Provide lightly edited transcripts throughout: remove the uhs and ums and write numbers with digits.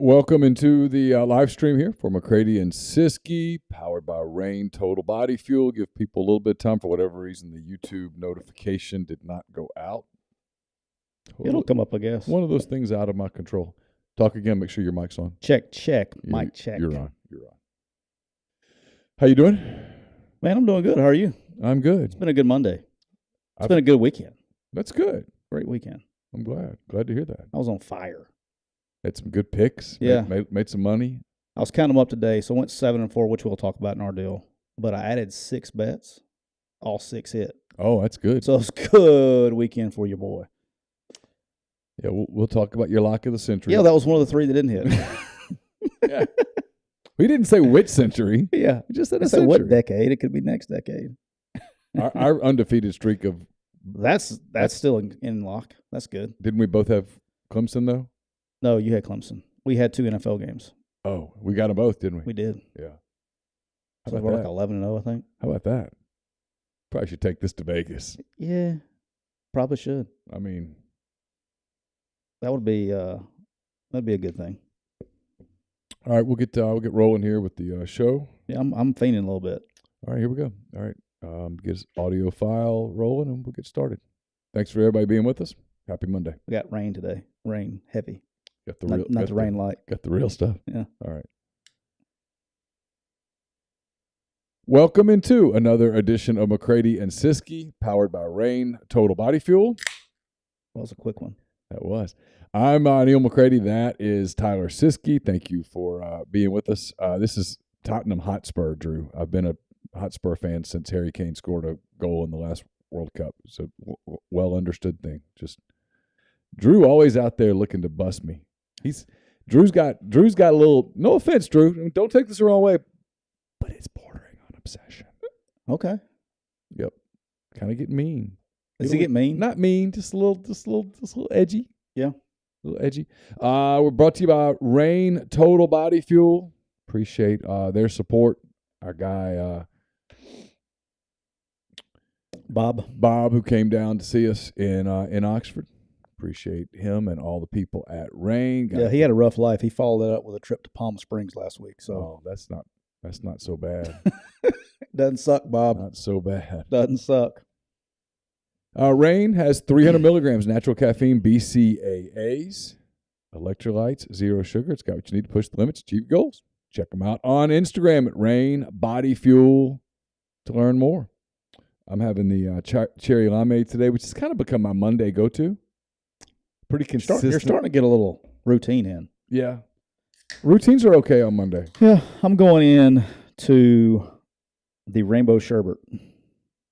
Welcome into the live stream here for McCready&Siskey, powered by Rain Total Body Fuel. Give people a little bit of time. For whatever reason, the YouTube notification did not go out. It'll come up, I guess. One of those things out of my control. Talk again. Make sure your mic's on. Check. Mic check. You're on. How you doing? Man, I'm doing good. How are you? I'm good. It's been a good Monday. It's been a good weekend. That's good. Great weekend. I'm glad to hear that. I was on fire. Had some good picks. Yeah. Made some money. I was counting them up today, so I went 7-4, which we'll talk about in our deal. But I added 6 bets. All 6 hit. Oh, that's good. So it's a good weekend for your boy. Yeah, we'll talk about your lock of the century. Yeah, that was one of the 3 that didn't hit. Yeah. We didn't say which century. Yeah. We just said I a said century. what decade? It could be next decade. Our undefeated streak of... That's still in lock. That's good. Didn't we both have Clemson, though? No, you had Clemson. We had 2 NFL games. Oh, we got them both, didn't we? We did. Yeah. How So about we're that? like 11-0, I think. How about that? Probably should take this to Vegas. Yeah, probably should. I mean... That would be that'd be a good thing. All right, we'll get rolling here with the show. Yeah, I'm fainting a little bit. All right, here we go. All right, get this audio file rolling, and we'll get started. Thanks for everybody being with us. Happy Monday. We got rain today. Rain heavy. Got the Not the rain light. Got the real stuff. Yeah. All right. Welcome into another edition of McCready&Siskey, powered by Rain Total Body Fuel. That was a quick one. That was. I'm Neal McCready. That is Tyler Siskey. Thank you for being with us. This is Tottenham Hotspur, Drew. I've been a Hotspur fan since Harry Kane scored a goal in the last World Cup. It's a well understood thing. Just Drew always out there looking to bust me. Drew's got a little. No offense, Drew. Don't take this the wrong way, but it's bordering on obsession. Okay. Yep. Kind of getting mean. Does he get mean? Not mean, just a little edgy. Yeah. A little edgy. We're brought to you by Rain Total Body Fuel. Appreciate their support. Our guy Bob, who came down to see us in Oxford. Appreciate him and all the people at Rain. Yeah, he had a rough life. He followed that up with a trip to Palm Springs last week. So that's not so bad. Doesn't suck, Bob. Not so bad. Doesn't suck. Rain has 300 milligrams natural caffeine, BCAAs, electrolytes, zero sugar. It's got what you need to push the limits, achieve your goals. Check them out on Instagram at Rain Body Fuel to learn more. I'm having the cherry limeade today, which has kind of become my Monday go-to. Pretty consistent. You're starting to get a little routine in. Yeah. Routines are okay on Monday. Yeah, I'm going in to the rainbow sherbet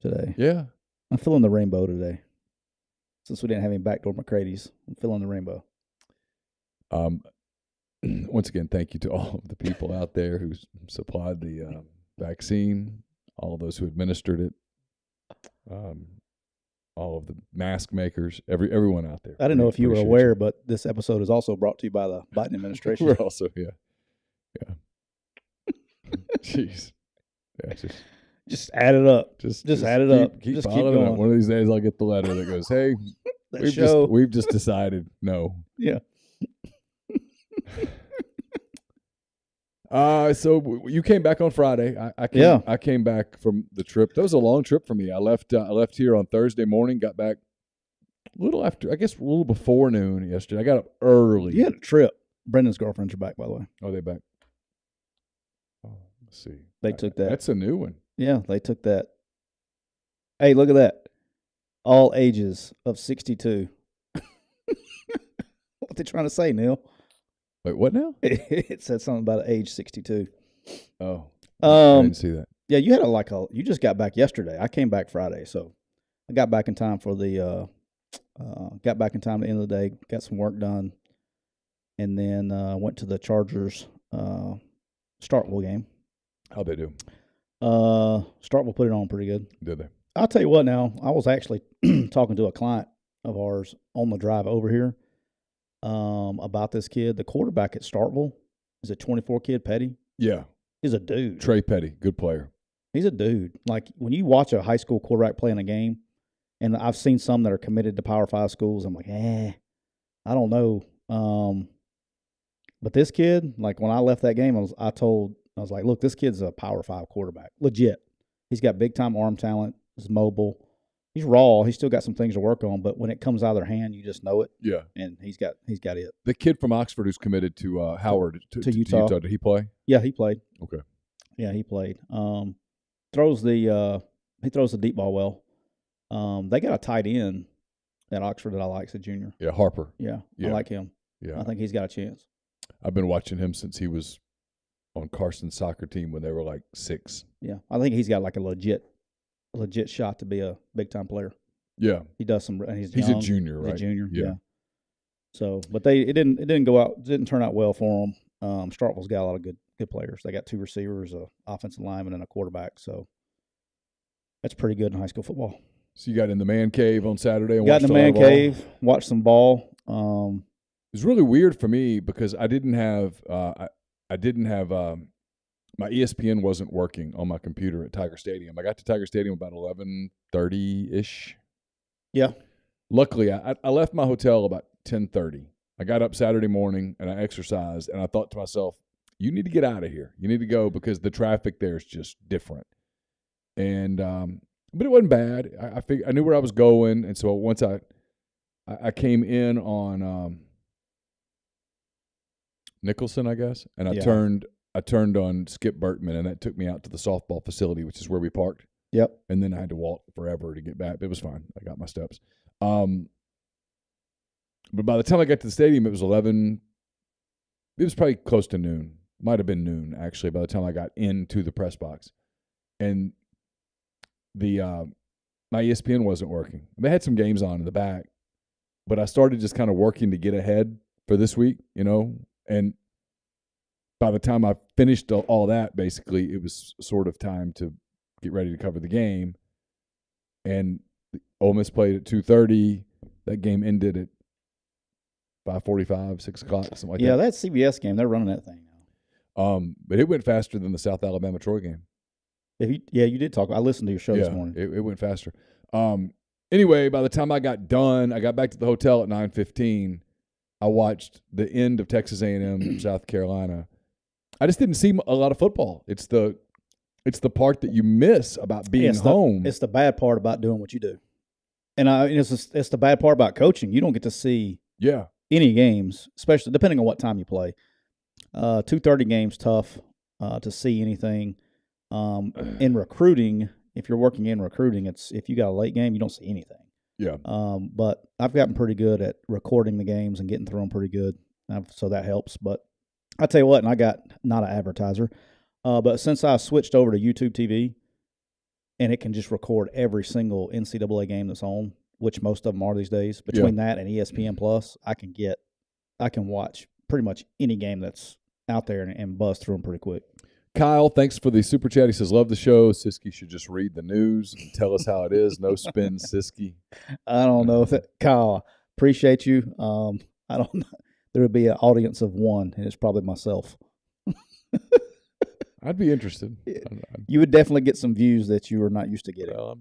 today. Yeah. I'm feeling the rainbow today. Since we didn't have any backdoor McCrady's, I'm feeling the rainbow. Once again, thank you to all of the people out there who supplied the vaccine, all of those who administered it, all of the mask makers, everyone out there. I didn't know if you were aware, but this episode is also brought to you by the Biden administration. We're also, yeah. Jeez. Yeah, just add it up. Just add it up. Keep just keep going. going. One of these days I'll get the letter that goes, hey, we've just decided no. Yeah. So you came back on Friday. I came back from the trip. That was a long trip for me. I left here on Thursday morning, got back a little before noon yesterday. I got up early. You had a trip. Brendan's girlfriends are back, by the way. Oh, they back. Oh, let's see. They took that. That's a new one. Yeah, they took that. Hey, look at that. All ages of 62. What they trying to say, Neal? Wait, what now? It said something about age 62. Oh, I didn't see that. Yeah, you had you just got back yesterday. I came back Friday, so I got back in time for the got back in time at the end of the day, got some work done, and then went to the Chargers Starkville game. How'd they do? Starkville put it on pretty good. Did they? I'll tell you what now, I was actually talking to a client of ours on the drive over here about this kid. The quarterback at Starkville is a 24 kid, Petty. Yeah. He's a dude. Trey Petty, good player. He's a dude. Like, when you watch a high school quarterback play in a game, and I've seen some that are committed to Power 5 schools, I'm like, I don't know. But this kid, like when I left that game, I was like, look, this kid's a Power 5 quarterback, legit. He's got big time arm talent. He's mobile. He's raw. He's still got some things to work on, but when it comes out of their hand, you just know it. Yeah, and he's got it. The kid from Oxford who's committed to Howard to Utah. Did he play? Yeah, he played. Okay. Yeah, he played. Throws the deep ball well. They got a tight end at Oxford that I like, a junior. Yeah, Harper. Yeah, I like him. Yeah, I think he's got a chance. I've been watching him since he was on Carson's soccer team when they were like 6. Yeah, I think he's got like a legit shot to be a big time player. Yeah, he does some. And he's young. A junior, right? He's a junior. Yeah. So, but it didn't turn out well for them. Starkville's got a lot of good players. They got 2 receivers, an offensive lineman, and a quarterback. So that's pretty good in high school football. So you got in the man cave on Saturday and got in the man cave, watched some ball. It was really weird for me because I didn't have my ESPN wasn't working on my computer at Tiger Stadium. I got to Tiger Stadium about 11:30-ish. Yeah. Luckily, I left my hotel about 10:30. I got up Saturday morning and I exercised, and I thought to myself, you need to get out of here. You need to go because the traffic there is just different. And but it wasn't bad. I knew where I was going, and so once I came in on Nicholson, I guess, and I turned on Skip Burtman, and that took me out to the softball facility, which is where we parked. Yep. And then I had to walk forever to get back. It was fine. I got my steps. But by the time I got to the stadium, it was 11. It was probably close to noon. Might have been noon, actually, by the time I got into the press box. And my ESPN wasn't working. They had some games on in the back, but I started just kind of working to get ahead for this week, and by the time I finished all that, basically, it was sort of time to get ready to cover the game. And Ole Miss played at 2:30. That game ended at 5:45, 6 o'clock, something like that. Yeah, that CBS game, they're running that thing now. But it went faster than the South Alabama-Troy game. You did talk. I listened to your show this morning. It went faster. Anyway, by the time I got done, I got back to the hotel at 9:15. I watched the end of Texas A&M South Carolina. I just didn't see a lot of football. It's the part that you miss about being home. It's the bad part about doing what you do, and it's the bad part about coaching. You don't get to see any games, especially depending on what time you play. 2:30 games tough to see anything. In recruiting, if you're working in recruiting, if you got a late game, you don't see anything. Yeah. But I've gotten pretty good at recording the games and getting through them pretty good, so that helps. But I tell you what, and I got not an advertiser, but since I switched over to YouTube TV, and it can just record every single NCAA game that's on, which most of them are these days. Between that and ESPN Plus, I can watch pretty much any game that's out there and buzz through them pretty quick. Kyle, thanks for the super chat. He says, love the show. Siskey should just read the news and tell us how it is. No spin, Siskey. I don't know. Kyle, appreciate you. I don't know. There would be an audience of one, and it's probably myself. I'd be interested. You would definitely get some views that you are not used to getting. Well,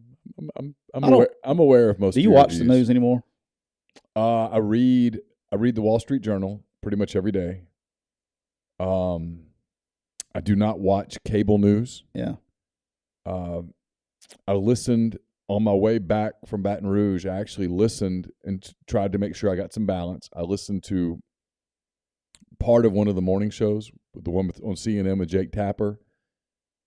I'm aware of most. Do you watch the news anymore? I read the Wall Street Journal pretty much every day. I do not watch cable news. Yeah. I listened on my way back from Baton Rouge. I actually listened and tried to make sure I got some balance. I listened to part of one of the morning shows, the one on CNN with Jake Tapper,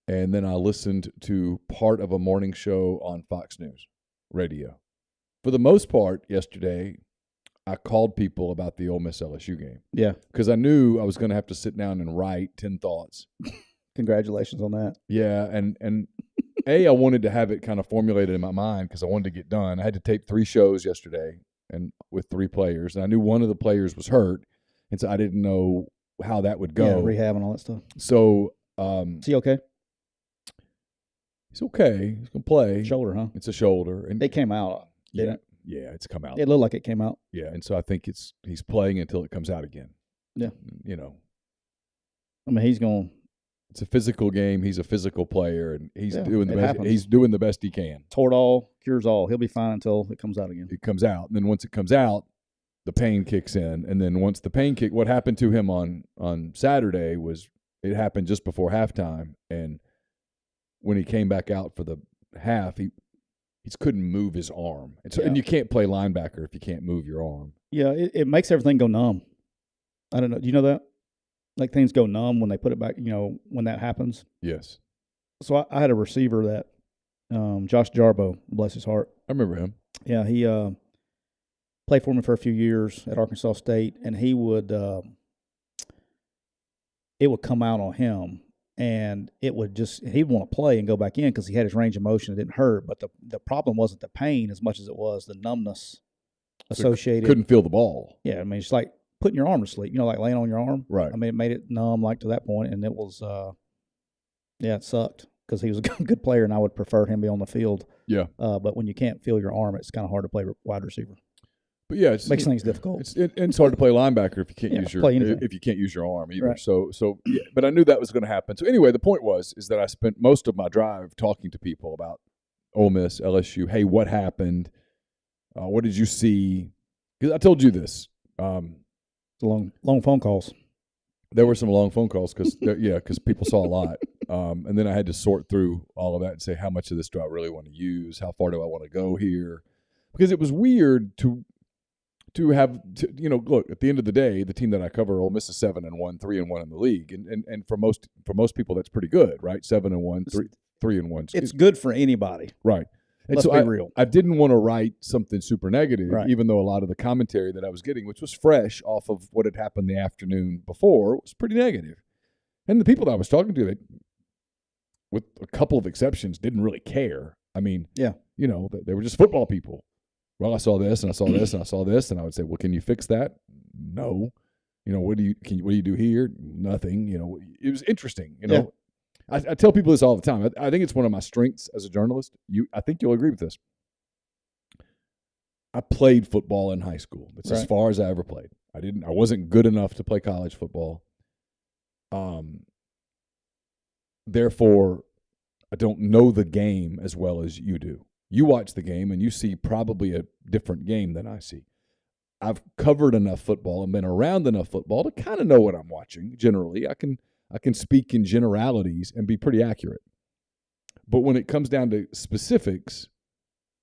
and then I listened to part of a morning show on Fox News radio. For the most part, yesterday, I called people about the Ole Miss LSU game. Yeah. Because I knew I was going to have to sit down and write 10 thoughts. Congratulations on that. Yeah, and I wanted to have it kind of formulated in my mind because I wanted to get done. I had to tape 3 shows yesterday and with 3 players, and I knew one of the players was hurt, and so I didn't know how that would go. Yeah, rehab and all that stuff. So, is he okay? He's okay. He's gonna play. Shoulder, huh? It's a shoulder, and it came out. Yeah, yeah, it's come out. It looked like it came out. Yeah, and so I think he's playing until it comes out again. Yeah, I mean, he's going. It's a physical game. He's a physical player, and he's doing the best. Happens. He's doing the best he can. Toward all, cures all. He'll be fine until it comes out again. It comes out, and then once it comes out, the pain kicks in, and then once the pain what happened to him on Saturday was it happened just before halftime, and when he came back out for the half, he couldn't move his arm, and so and you can't play linebacker if you can't move your arm. Yeah, it makes everything go numb. I don't know. Do you know that? Like things go numb when they put it back. You know when that happens. Yes. So I had a receiver that Josh Jarbo, bless his heart. I remember him. Yeah, he played for me for a few years at Arkansas State, and he would it would come out on him, and it would just he'd want to play and go back in because he had his range of motion. It didn't hurt, but the problem wasn't the pain as much as it was the numbness associated. So couldn't feel the ball. Yeah, I mean it's like putting your arm to sleep. You know, like laying on your arm. Right. I mean, it made it numb like to that point, and it was it sucked because he was a good player, and I would prefer him be on the field. Yeah. But when you can't feel your arm, it's kind of hard to play wide receiver. But yeah, Makes things difficult. It's hard to play linebacker if you can't if you can't use your arm either. Right. So yeah, but I knew that was going to happen. So anyway, the point is that I spent most of my drive talking to people about Ole Miss, LSU. Hey, what happened? What did you see? Because I told you this. Long phone calls. There were some long phone calls because people saw a lot, and then I had to sort through all of that and say how much of this do I really want to use? How far do I want to go here? Because it was weird to have look, at the end of the day, the team that I cover, Ole Miss is 7-1, 3-1 in the league, and for most people that's pretty good, right? 7-1, 3-1. It's good for anybody, right? And Let's so be real. I didn't want to write something super negative, Right. even though a lot of the commentary that I was getting, which was fresh off of what had happened the afternoon before, was pretty negative. And the people that I was talking to, they, with a couple of exceptions, didn't really care. I mean, Yeah. They were just football people. Well, I saw this and I saw this and I saw this, and I would say, well, can you fix that? No. What do you do here? Nothing. It was interesting. Yeah. I tell people this all the time. I think it's one of my strengths as a journalist. I think you'll agree with this. I played football in high school. That's as far as I ever played. I wasn't good enough to play college football. Therefore, I don't know the game as well as you do. You watch the game and you see probably a different game than I see. I've covered enough football and been around enough football to kind of know what I'm watching. Generally, I can speak in generalities and be pretty accurate. But when it comes down to specifics,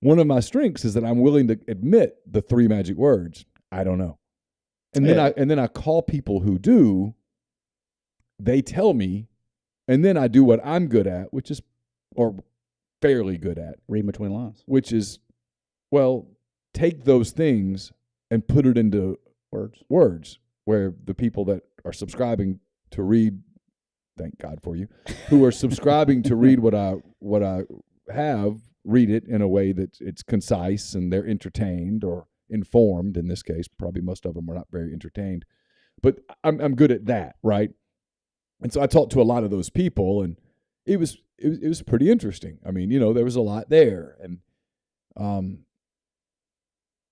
one of my strengths is that I'm willing to admit the three magic words, I don't know. And then I call people who do, they tell me, and then I do what I'm good at, which is or fairly good at. Read between lines. Which is, well, take those things and put it into words where the people that are subscribing to read, thank God for you, who are subscribing to read what I have, read it in a way that it's concise and they're entertained or informed. In this case, probably most of them are not very entertained, but I'm good at that, right? And so I talked to a lot of those people, and it was pretty interesting. I mean, there was a lot there, and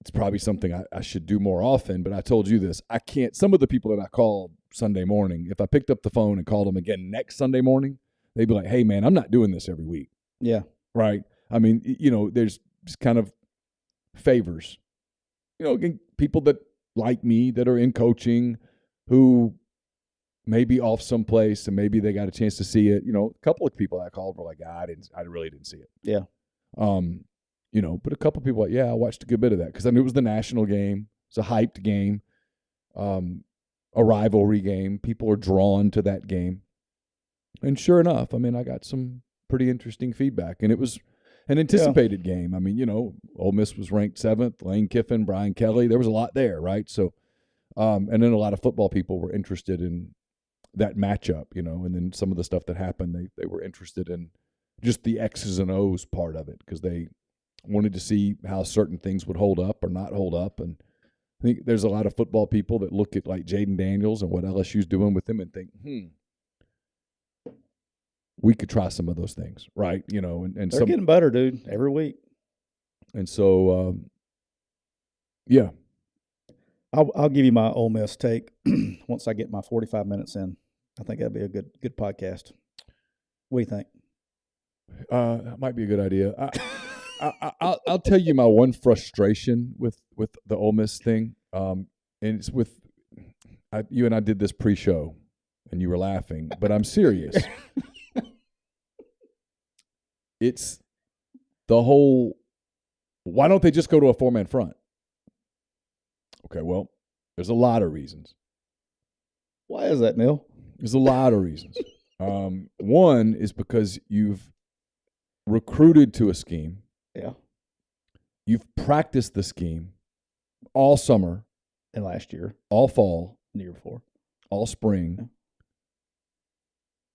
it's probably something I should do more often. But I told you this: I can't. Some of the people that I called Sunday morning, if I picked up the phone and called them again next Sunday morning, they'd be like, "Hey, man, I'm not doing this every week." Yeah. Right. I mean, there's just kind of favors. People that like me that are in coaching who may be off someplace and maybe they got a chance to see it. A couple of people I called were like, I really didn't see it. Yeah. But a couple of people I watched a good bit of that because I knew it was the national game. It's a hyped game, a rivalry game. People are drawn to that game. And sure enough, I mean, I got some pretty interesting feedback, and it was an anticipated game. I mean, Ole Miss was ranked 7th, Lane Kiffin, Brian Kelly. There was a lot there, right? So, and then a lot of football people were interested in that matchup, and then some of the stuff that happened, they were interested in just the X's and O's part of it because they wanted to see how certain things would hold up or not hold up. And I think there's a lot of football people that look at like Jaden Daniels and what LSU's doing with him and think, we could try some of those things, right? And they're getting better, dude, every week. And so, yeah. I'll give you my Ole Miss take once I get my 45 minutes in. I think that'd be a good podcast. What do you think? That might be a good idea. I'll tell you my one frustration with the Ole Miss thing. and it's with you and I did this pre-show, and you were laughing, but I'm serious. It's the whole, why don't they just go to a four-man front? Okay, well, there's a lot of reasons. Why is that, Neal? There's a lot of reasons. One is because you've recruited to a scheme. Yeah. You've practiced the scheme all summer. And last year. All fall. The year before. All spring. Yeah.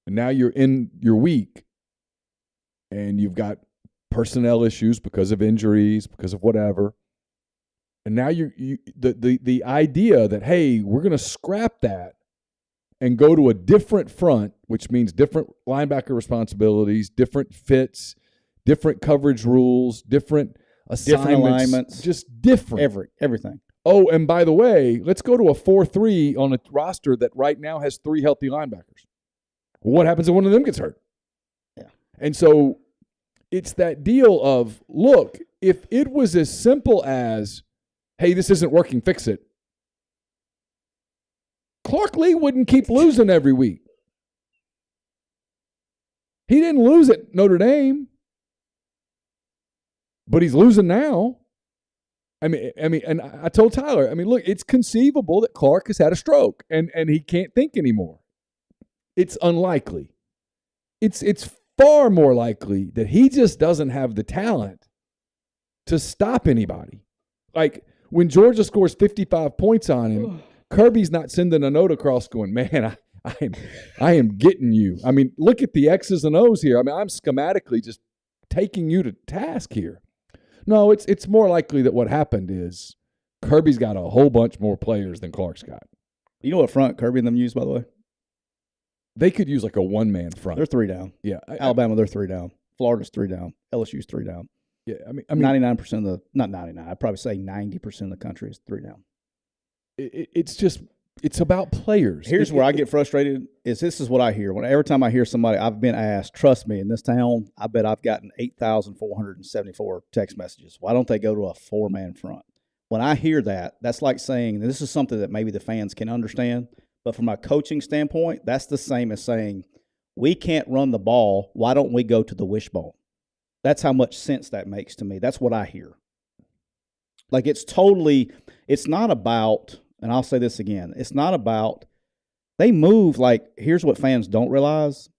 And now you're in your week, and you've got personnel issues because of injuries, because of whatever. And now the idea that, hey, we're going to scrap that and go to a different front, which means different linebacker responsibilities, different fits, different coverage rules, different assignments, different alignments, just different. Everything. Oh, and by the way, let's go to a 4-3 on a roster that right now has 3 healthy linebackers. What happens if one of them gets hurt? Yeah. And so it's that deal of, look, if it was as simple as, hey, this isn't working, fix it, Clark Lee wouldn't keep losing every week. He didn't lose at Notre Dame, but he's losing now. I mean, and I told Tyler, look, it's conceivable that Clark has had a stroke and he can't think anymore. It's unlikely. It's far more likely that he just doesn't have the talent to stop anybody. Like when Georgia scores 55 points on him, Kirby's not sending a note across going, man, I am getting you. Look at the X's and O's here. I'm schematically just taking you to task here. No, it's more likely that what happened is Kirby's got a whole bunch more players than Clark's got. You know what front Kirby and them use, by the way? They could use like a one-man front. They're 3 down. Yeah. Alabama, they're 3 down. Florida's 3 down. LSU's 3 down. Yeah, 99% of the, not 99, I'd probably say 90% of the country is 3 down. It's about players. Here's where I get frustrated is this is what I hear. Every time I hear somebody, I've been asked, trust me, in this town, I bet I've gotten 8,474 text messages. Why don't they go to a 4-man front? When I hear that, that's like saying, this is something that maybe the fans can understand, but from a coaching standpoint, that's the same as saying, we can't run the ball. Why don't we go to the wishbone? That's how much sense that makes to me. That's what I hear. Like it's not about, and I'll say this again, it's not about, they move like, here's what fans don't realize,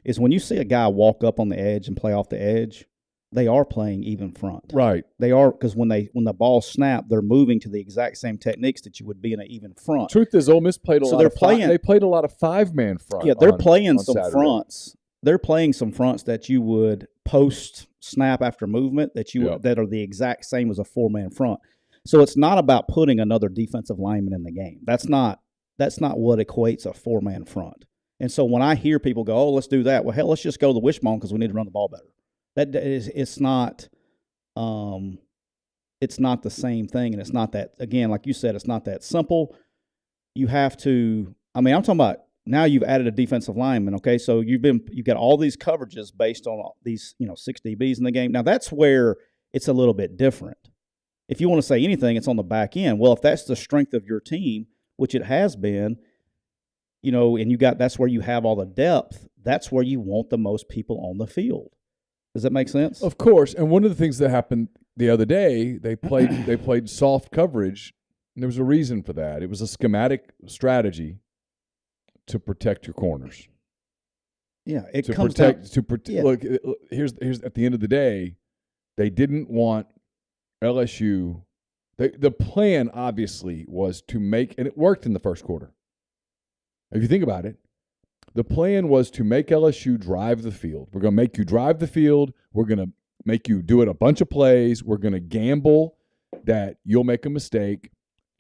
is when you see a guy walk up on the edge and play off the edge, they are playing even front. Right. They are, because when the ball snap, they're moving to the exact same techniques that you would be in an even front. Truth is, Ole Miss played a lot of they played a lot of 5-man front. Yeah, they're playing some Saturday. fronts. They're playing some fronts that you would post snap after movement that are the exact same as a 4-man front. So it's not about putting another defensive lineman in the game. That's not what equates a 4-man front. And so when I hear people go, "Oh, let's do that," well, hell, let's just go to the wishbone because we need to run the ball better. It's not the same thing, and it's not that, again, like you said, it's not that simple. You have to. I'm talking about now. You've added a defensive lineman. Okay, so you've got all these coverages based on these 6 DBs in the game. Now that's where it's a little bit different. If you want to say anything, it's on the back end. Well, if that's the strength of your team, which it has been, and that's where you have all the depth, that's where you want the most people on the field. Does that make sense? Of course. And one of the things that happened the other day, they played soft coverage, and there was a reason for that. It was a schematic strategy to protect your corners. Yeah, Look, here's at the end of the day, they didn't want LSU, the plan obviously was to make, and it worked in the first quarter. If you think about it, the plan was to make LSU drive the field. We're going to make you drive the field. We're going to make you do it a bunch of plays. We're going to gamble that you'll make a mistake,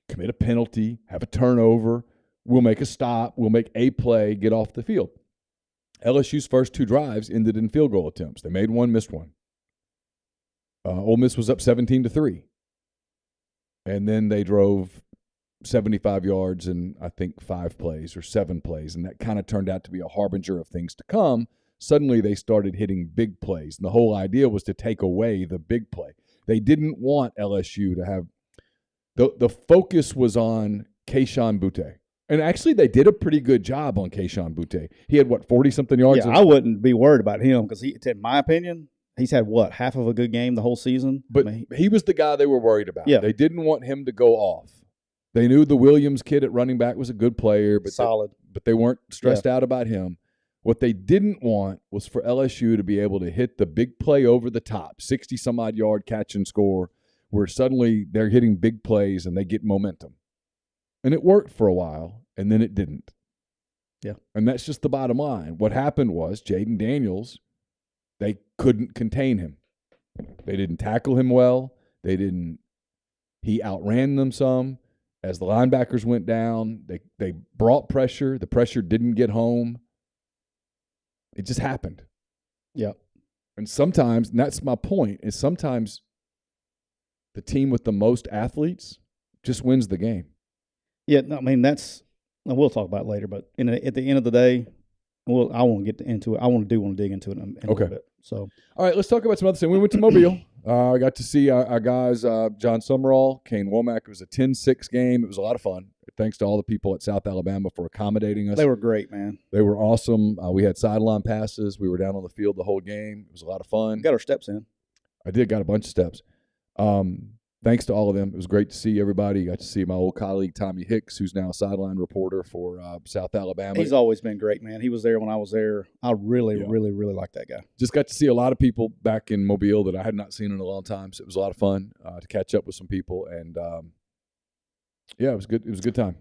commit a penalty, have a turnover. We'll make a stop. We'll make a play, get off the field. LSU's first 2 drives ended in field goal attempts. They made one, missed one. Ole Miss was up 17-3. And then they drove 75 yards in, I think, 5 plays or 7 plays, and that kind of turned out to be a harbinger of things to come. Suddenly they started hitting big plays, and the whole idea was to take away the big play. They didn't want LSU to have – the focus was on Kayshon Boutte. And actually, they did a pretty good job on Kayshon Boutte. He had, 40-something yards? Yeah, I wouldn't be worried about him because, in my opinion, he's had, half of a good game the whole season? But he was the guy they were worried about. Yeah. They didn't want him to go off. They knew the Williams kid at running back was a good player, but solid. But they weren't stressed out about him. What they didn't want was for LSU to be able to hit the big play over the top, 60-some-odd yard catch and score, where suddenly they're hitting big plays and they get momentum. And it worked for a while, and then it didn't. Yeah. And that's just the bottom line. What happened was Jaden Daniels, they couldn't contain him. They didn't tackle him well. He outran them some. As the linebackers went down, they brought pressure. The pressure didn't get home. It just happened. Yeah. And sometimes, and that's my point, is sometimes the team with the most athletes just wins the game. Yeah, I mean, we'll talk about it later, but at the end of the day, I want to get into it. I want to dig into it in a little bit. So, all right, let's talk about some other things. We went to Mobile. I got to see our guys, John Summerall, Kane Womack. It was a 10-6 game. It was a lot of fun. Thanks to all the people at South Alabama for accommodating us. They were great, man. They were awesome. We had sideline passes. We were down on the field the whole game. It was a lot of fun. Got our steps in. I did. Got a bunch of steps. Thanks to all of them. It was great to see everybody. Got to see my old colleague, Tommy Hicks, who's now a sideline reporter for South Alabama. He's always been great, man. He was there when I was there. I really like that guy. Just got to see a lot of people back in Mobile that I had not seen in a long time. So it was a lot of fun to catch up with some people. And, it was good. It was a good time.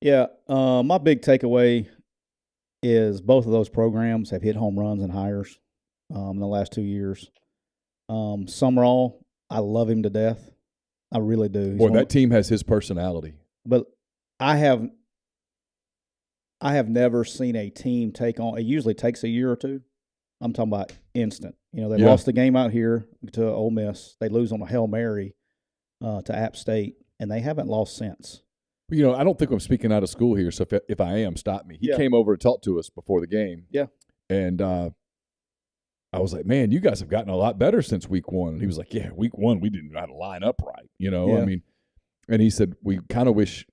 Yeah. My big takeaway is both of those programs have hit home runs and hires in the last 2 years. Summerall, I love him to death. I really do. Boy, that team has his personality. But I have never seen a team take on – it usually takes a year or two. I'm talking about instant. They lost the game out here to Ole Miss. They lose on a Hail Mary to App State, and they haven't lost since. I don't think I'm speaking out of school here, so if I am, stop me. He came over and talked to us before the game. Yeah. And I was like, man, you guys have gotten a lot better since week one. And he was like, yeah, week one, we didn't know how to line up right. I mean, and he said, we kind of wish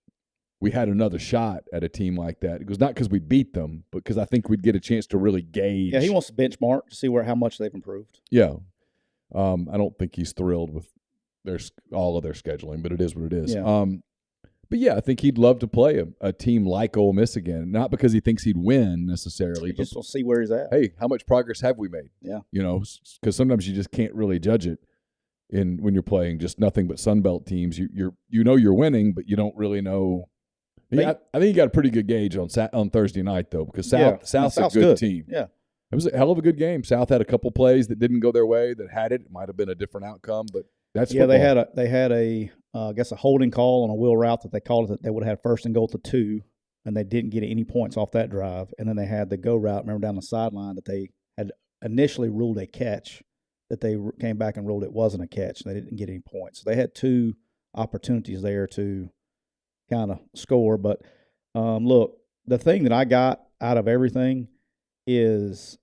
we had another shot at a team like that. It was not because we beat them, but because I think we'd get a chance to really gauge. Yeah, he wants to benchmark to see how much they've improved. Yeah. I don't think he's thrilled with all of their scheduling, but it is what it is. Yeah. But yeah, I think he'd love to play a team like Ole Miss again. Not because he thinks he'd win necessarily, but just to see where he's at. Hey, how much progress have we made? Yeah, because sometimes you just can't really judge it when you're playing just nothing but Sunbelt teams. You're winning, but you don't really know. I think you got a pretty good gauge on Thursday night though, because South's a good team. Yeah, it was a hell of a good game. South had a couple plays that didn't go their way. That had it might have been a different outcome, but that's football. They had a I guess a holding call on a wheel route that they called it that they would have had first and goal to 2, and they didn't get any points off that drive. And then they had the go route, remember, down the sideline that they had initially ruled a catch, that they came back and ruled it wasn't a catch, and they didn't get any points. So they had 2 opportunities there to kind of score. But look, the thing that I got out of everything is,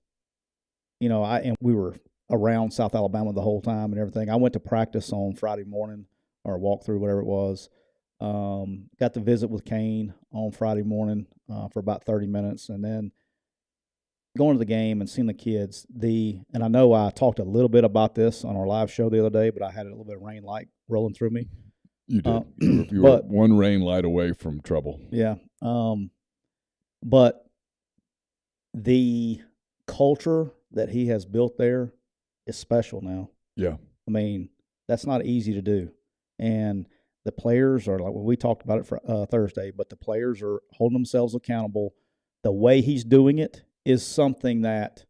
and we were around South Alabama the whole time and everything. I went to practice on Friday morning, or walk through, whatever it was. Got to visit with Kane on Friday morning for about 30 minutes, and then going to the game and seeing the kids. And I know I talked a little bit about this on our live show the other day, but I had a little bit of rain light rolling through me. You did. You were one rain light away from trouble. Yeah. But the culture that he has built there is special now. Yeah. I mean, that's not easy to do. And the players are like, we talked about it for Thursday, but the players are holding themselves accountable. The way he's doing it is something that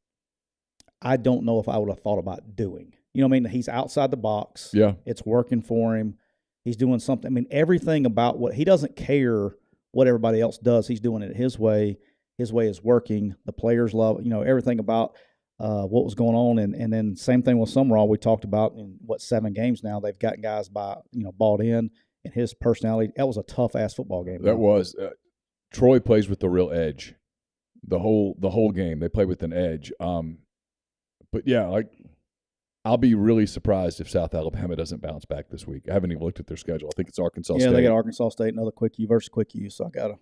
I don't know if I would have thought about doing. You know what I mean? He's outside the box. Yeah. It's working for him. He's doing something. I mean, everything about he doesn't care what everybody else does. He's doing it his way. His way is working. The players love, everything about what was going on. And then same thing with Summerall. We talked about in 7 games now, they've gotten guys bought in, and his personality. That was a tough ass football game. That was. Troy plays with the real edge. The whole game they play with an edge. But yeah, I'll be really surprised if South Alabama doesn't bounce back this week. I haven't even looked at their schedule. I think it's Arkansas State. Yeah, they got Arkansas State, another quick U versus quick U. So I gotta,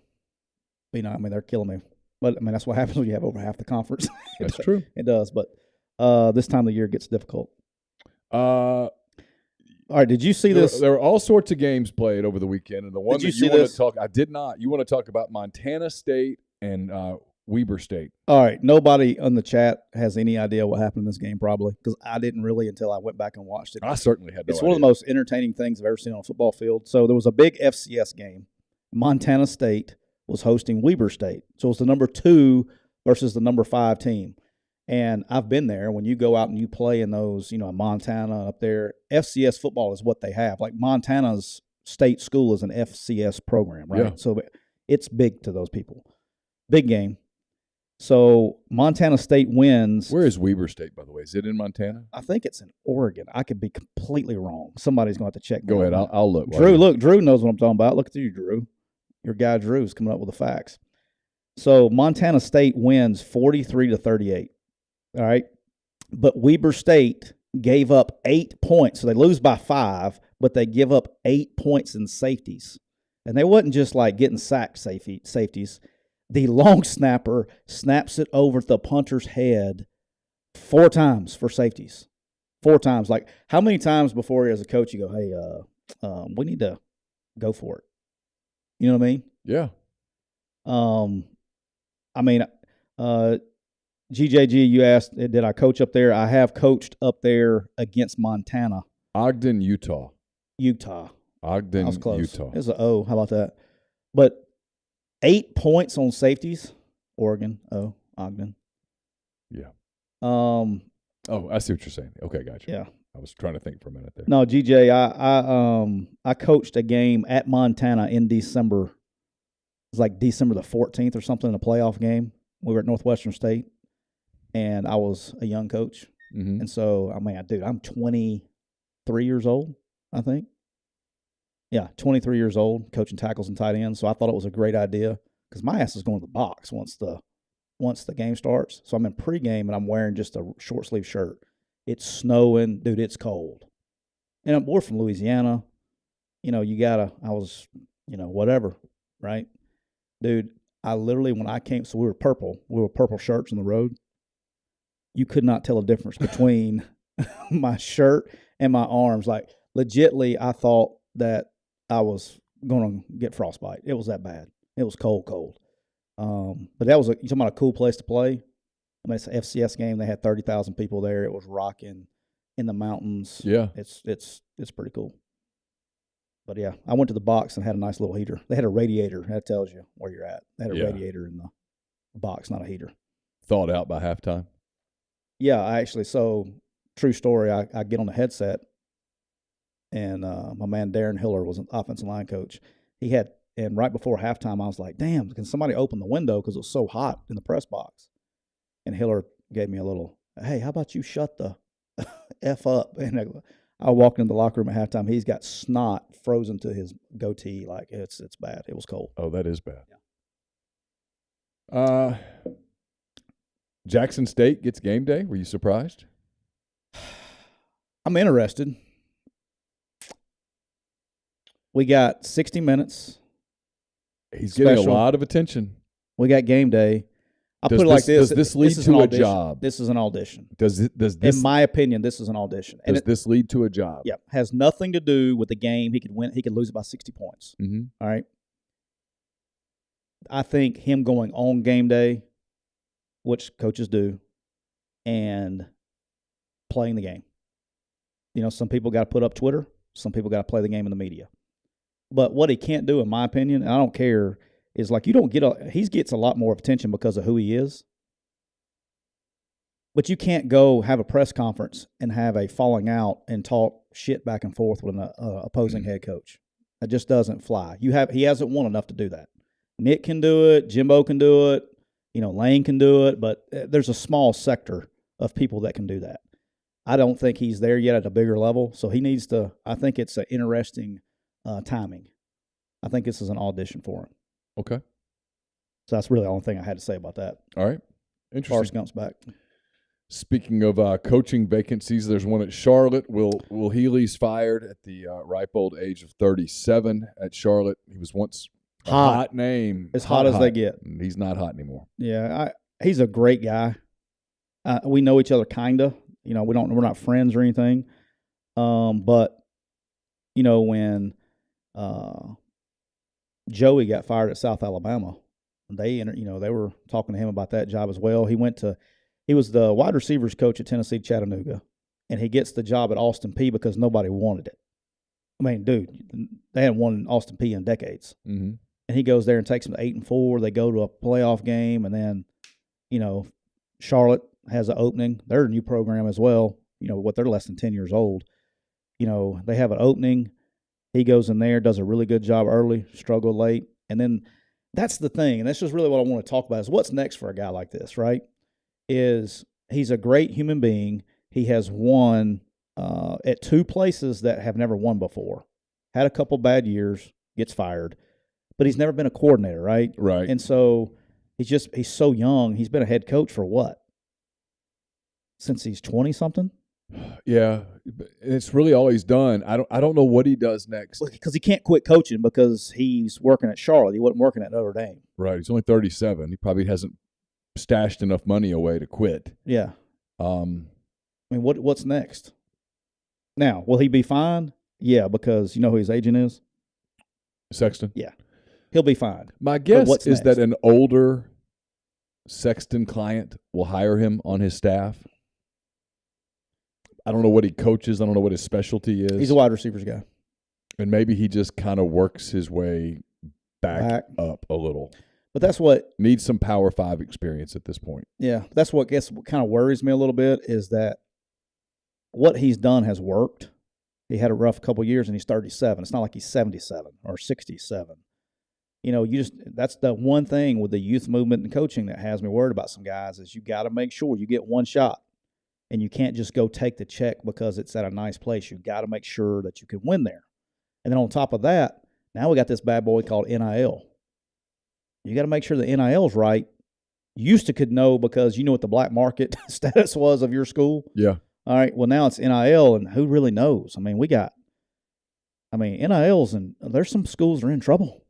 I mean, they're killing me. But I mean, that's what happens when you have over half the conference. That's true. It does. But this time of the year gets difficult. All right, did you see this? There were all sorts of games played over the weekend, and the one that you want to talk, I did not. You want to talk about Montana State and Weber State. All right, nobody on the chat has any idea what happened in this game, probably, because I didn't really until I went back and watched it. I certainly had no idea. It's one of the most entertaining things I've ever seen on a football field. So there was a big FCS game. Montana State was hosting Weber State. So it's the number 2 versus the number 5 team. And I've been there. When you go out and you play in those, Montana up there, FCS football is what they have. Like Montana's state school is an FCS program, right? Yeah. So it's big to those people. Big game. So Montana State wins. Where is Weber State, by the way? Is it in Montana? I think it's in Oregon. I could be completely wrong. Somebody's going to have to check. Go ahead. I'll look. Drew knows what I'm talking about. Look at you, Drew. Your guy Drew's coming up with the facts. So Montana State wins 43-38. All right. But Weber State gave up 8 points. So they lose by 5, but they give up 8 points in safeties. And they wasn't just like getting sacked safeties. The long snapper snaps it over the punter's head 4 times for safeties. 4 times. Like, how many times before as a coach you go, hey, we need to go for it? You know what I mean? Yeah. GJG, you asked, did I coach up there? I have coached up there against Montana. Ogden, Utah. I Ogden, was close. Utah. It's an O. How about that? But 8 points on safeties. Oregon. Ogden. Yeah. Oh, I see what you're saying. Okay, gotcha. Yeah. I was trying to think for a minute there. No, GJ, I coached a game at Montana in December. It was like December the 14th or something, in a playoff game. We were at Northwestern State, and I was a young coach. Mm-hmm. And so, I'm 23 years old, I think. Yeah, 23 years old, coaching tackles and tight ends. So I thought it was a great idea because my ass is going to the box once the game starts. So I'm in pregame, and I'm wearing just a short sleeve shirt. It's snowing. Dude, it's cold. And we're from Louisiana. I was, whatever, right? Dude, I literally, when I came, so we were purple shirts on the road. You could not tell a difference between my shirt and my arms. Like, legitly, I thought that I was going to get frostbite. It was that bad. It was cold. But that was you talking about a cool place to play? I mean, it's an FCS game. They had 30,000 people there. It was rocking in the mountains. Yeah. It's pretty cool. But, yeah, I went to the box and had a nice little heater. They had a radiator. That tells you where you're at. They had a radiator in the box, not a heater. Thawed out by halftime? Yeah, so true story, I get on the headset, and my man Darren Hiller was an offensive line coach. And right before halftime, I was like, damn, can somebody open the window because it was so hot in the press box? And Hiller gave me a little, hey, how about you shut the F up? And I walked into the locker room at halftime. He's got snot frozen to his goatee. Like, it's bad. It was cold. Oh, that is bad. Yeah. Jackson State gets game day. Were you surprised? I'm interested. We got 60 minutes. He's getting a lot of attention. We got game day. I'll put it like this. Does this lead to a job? This is an audition. Does this? In my opinion, this is an audition. Does this lead to a job? Yeah. Has nothing to do with the game. He could win. He could lose it by 60 points. Mm-hmm. All right. I think him going on game day, which coaches do, and playing the game. Some people got to put up Twitter. Some people got to play the game in the media. But what he can't do, in my opinion, and I don't care, is like he gets a lot more attention because of who he is. But you can't go have a press conference and have a falling out and talk shit back and forth with an opposing head coach. That just doesn't fly. He hasn't won enough to do that. Nick can do it. Jimbo can do it. Lane can do it. But there's a small sector of people that can do that. I don't think he's there yet at a bigger level. So he needs to. I think it's an interesting timing. I think this is an audition for him. Okay. So that's really the only thing I had to say about that. All right. Interesting. Forrest Gump's back. Speaking of coaching vacancies, there's one at Charlotte. Will Healy's fired at the ripe old age of 37 at Charlotte. He was once a hot name. As hot as they get. He's not hot anymore. Yeah, he's a great guy. We know each other kinda. We're not friends or anything. But when Joey got fired at South Alabama, they were talking to him about that job as well. He was the wide receivers coach at Tennessee Chattanooga, and he gets the job at Austin Peay because nobody wanted it. I mean, dude, they hadn't won Austin Peay in decades. Mm-hmm. And he goes there and takes them to 8-4. They go to a playoff game, and then, Charlotte has an opening. They're a new program as well. They're less than 10 years old. They have an opening. He goes in there, does a really good job early, struggled late. And then that's the thing, and that's just really what I want to talk about is what's next for a guy like this, right? Is he's a great human being. He has won at 2 places that have never won before. Had a couple bad years, gets fired. But he's never been a coordinator, right? Right. And so he's so young. He's been a head coach for what? Since he's 20-something? Yeah. It's really all he's done. I don't know what he does next. Because he can't quit coaching because he's working at Charlotte. He wasn't working at Notre Dame. Right. He's only 37. He probably hasn't stashed enough money away to quit. Yeah. What's next? Now, will he be fine? Yeah, because you know who his agent is? Sexton? Yeah. He'll be fine. My guess is that an older Sexton client will hire him on his staff. I don't know what he coaches. I don't know what his specialty is. He's a wide receivers guy. And maybe he just kind of works his way back up a little. But that's what needs some Power 5 experience at this point. Yeah, that's what kind of worries me a little bit is that what he's done has worked. He had a rough couple years and he's 37. It's not like he's 77 or 67. That's the one thing with the youth movement and coaching that has me worried about some guys is you got to make sure you get one shot, and you can't just go take the check because it's at a nice place. You got to make sure that you can win there. And then on top of that, now we got this bad boy called NIL. You got to make sure the NIL's right. You used to could know because you know what the black market status was of your school. Yeah. All right. Well, now it's NIL, and who really knows? NILs, and there's some schools that are in trouble.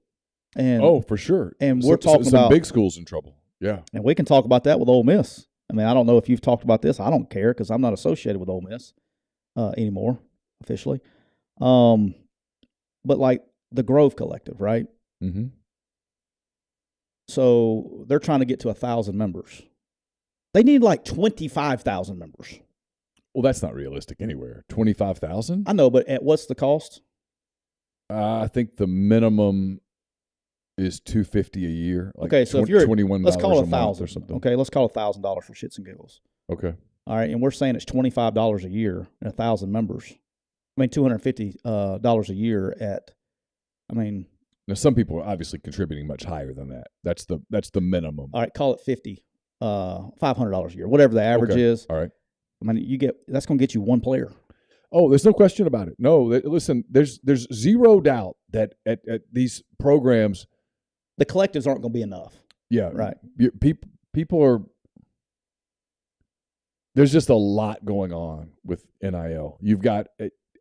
And for sure. And we're talking some about big schools in trouble. Yeah. And we can talk about that with Ole Miss. I don't know if you've talked about this. I don't care because I'm not associated with Ole Miss anymore officially. But like the Grove Collective, right? Mm-hmm. So they're trying to get to 1,000 members. They need like 25,000 members. Well, that's not realistic anywhere. 25,000? I know, but at what's the cost? I think the minimum is $250 a year. Like okay, so if you're $21, let's call it $1,000 or something. Okay, let's call it $1,000 for shits and giggles. Okay. All right, and we're saying it's $25 a year and 1,000 members. $250 a year at. Now some people are obviously contributing much higher than that. That's the minimum. All right, call it $500 a year, whatever the average is. All right. That's going to get you one player. Oh, there's no question about it. No, listen, there's zero doubt that at these programs, the collectives aren't going to be enough. Yeah, right. People are. There's just a lot going on with NIL. You've got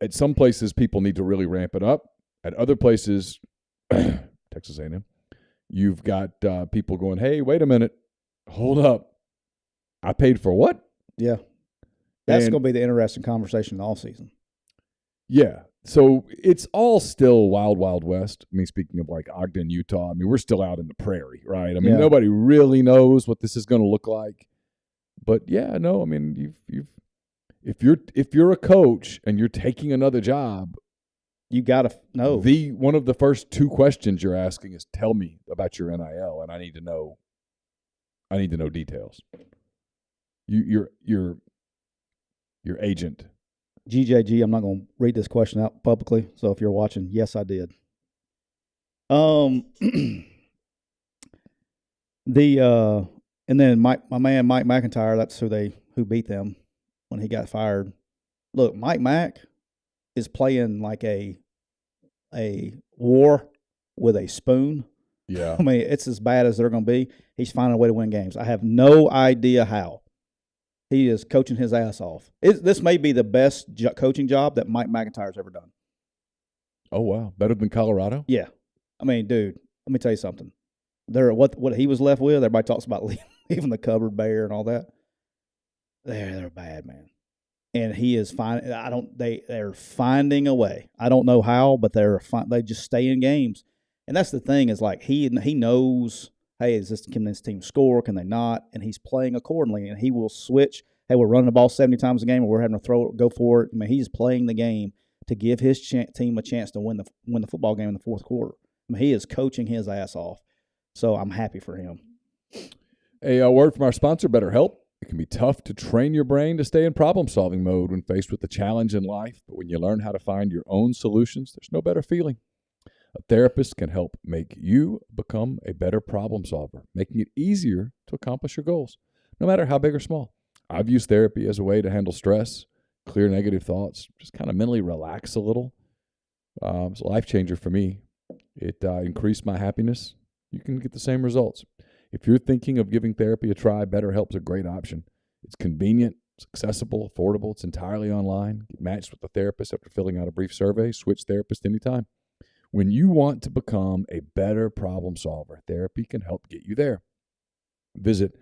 at some places people need to really ramp it up. At other places, Texas A&M, you've got people going, "Hey, wait a minute, hold up, I paid for what?" Yeah. That's going to be the interesting conversation in the offseason. Yeah. So it's all still wild, wild west. Speaking of like Ogden, Utah, we're still out in the prairie, right? Nobody really knows what this is going to look like. But yeah, no, if you're a coach and you're taking another job, you got to know. One of the first 2 questions you're asking is, tell me about your NIL, and I need to know details. Your agent. GJG, I'm not going to read this question out publicly, so if you're watching, yes, I did. And then my man Mike McIntyre, that's who beat them when he got fired. Look, Mike Mack is playing like a war with a spoon. Yeah. It's as bad as they're going to be. He's finding a way to win games. I have no idea how. He is coaching his ass off. This may be the best coaching job that Mike McIntyre's ever done. Oh, wow. Better than Colorado? Yeah. I mean, dude, let me tell you something. What he was left with, everybody talks about leaving the cupboard bare and all that. They're bad, man. And he is fine. They're finding a way. I don't know how, but they just stay in games. And that's the thing is like he knows, hey, can this team score? Can they not? And he's playing accordingly. And he will switch. Hey, we're running the ball 70 times a game, or we're having to go for it. I mean, he's playing the game to give his team a chance to win the football game in the fourth quarter. I mean, he is coaching his ass off. So I'm happy for him. A word from our sponsor, BetterHelp. It can be tough to train your brain to stay in problem-solving mode when faced with a challenge in life, but when you learn how to find your own solutions, there's no better feeling. A therapist can help make you become a better problem solver, making it easier to accomplish your goals, no matter how big or small. I've used therapy as a way to handle stress, clear negative thoughts, just kind of mentally relax a little. It's a life changer for me. It increased my happiness. You can get the same results. If you're thinking of giving therapy a try, BetterHelp's a great option. It's convenient, it's accessible, affordable, it's entirely online. Get matched with a therapist after filling out a brief survey. Switch therapist anytime. When you want to become a better problem solver, therapy can help get you there. Visit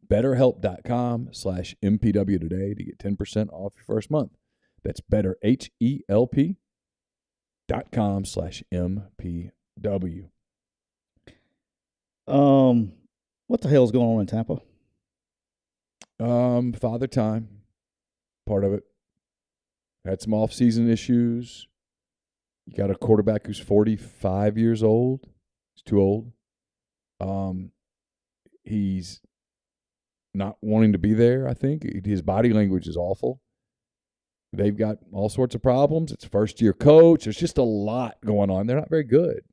BetterHelp.com/MPW today to get 10% off your first month. That's BetterHelp.com/MPW. What the hell is going on in Tampa? Father time, part of it. Had some off-season issues. You got a quarterback who's 45 years old. He's too old. He's not wanting to be there, I think. His body language is awful. They've got all sorts of problems. It's a first-year coach. There's just a lot going on. They're not very good.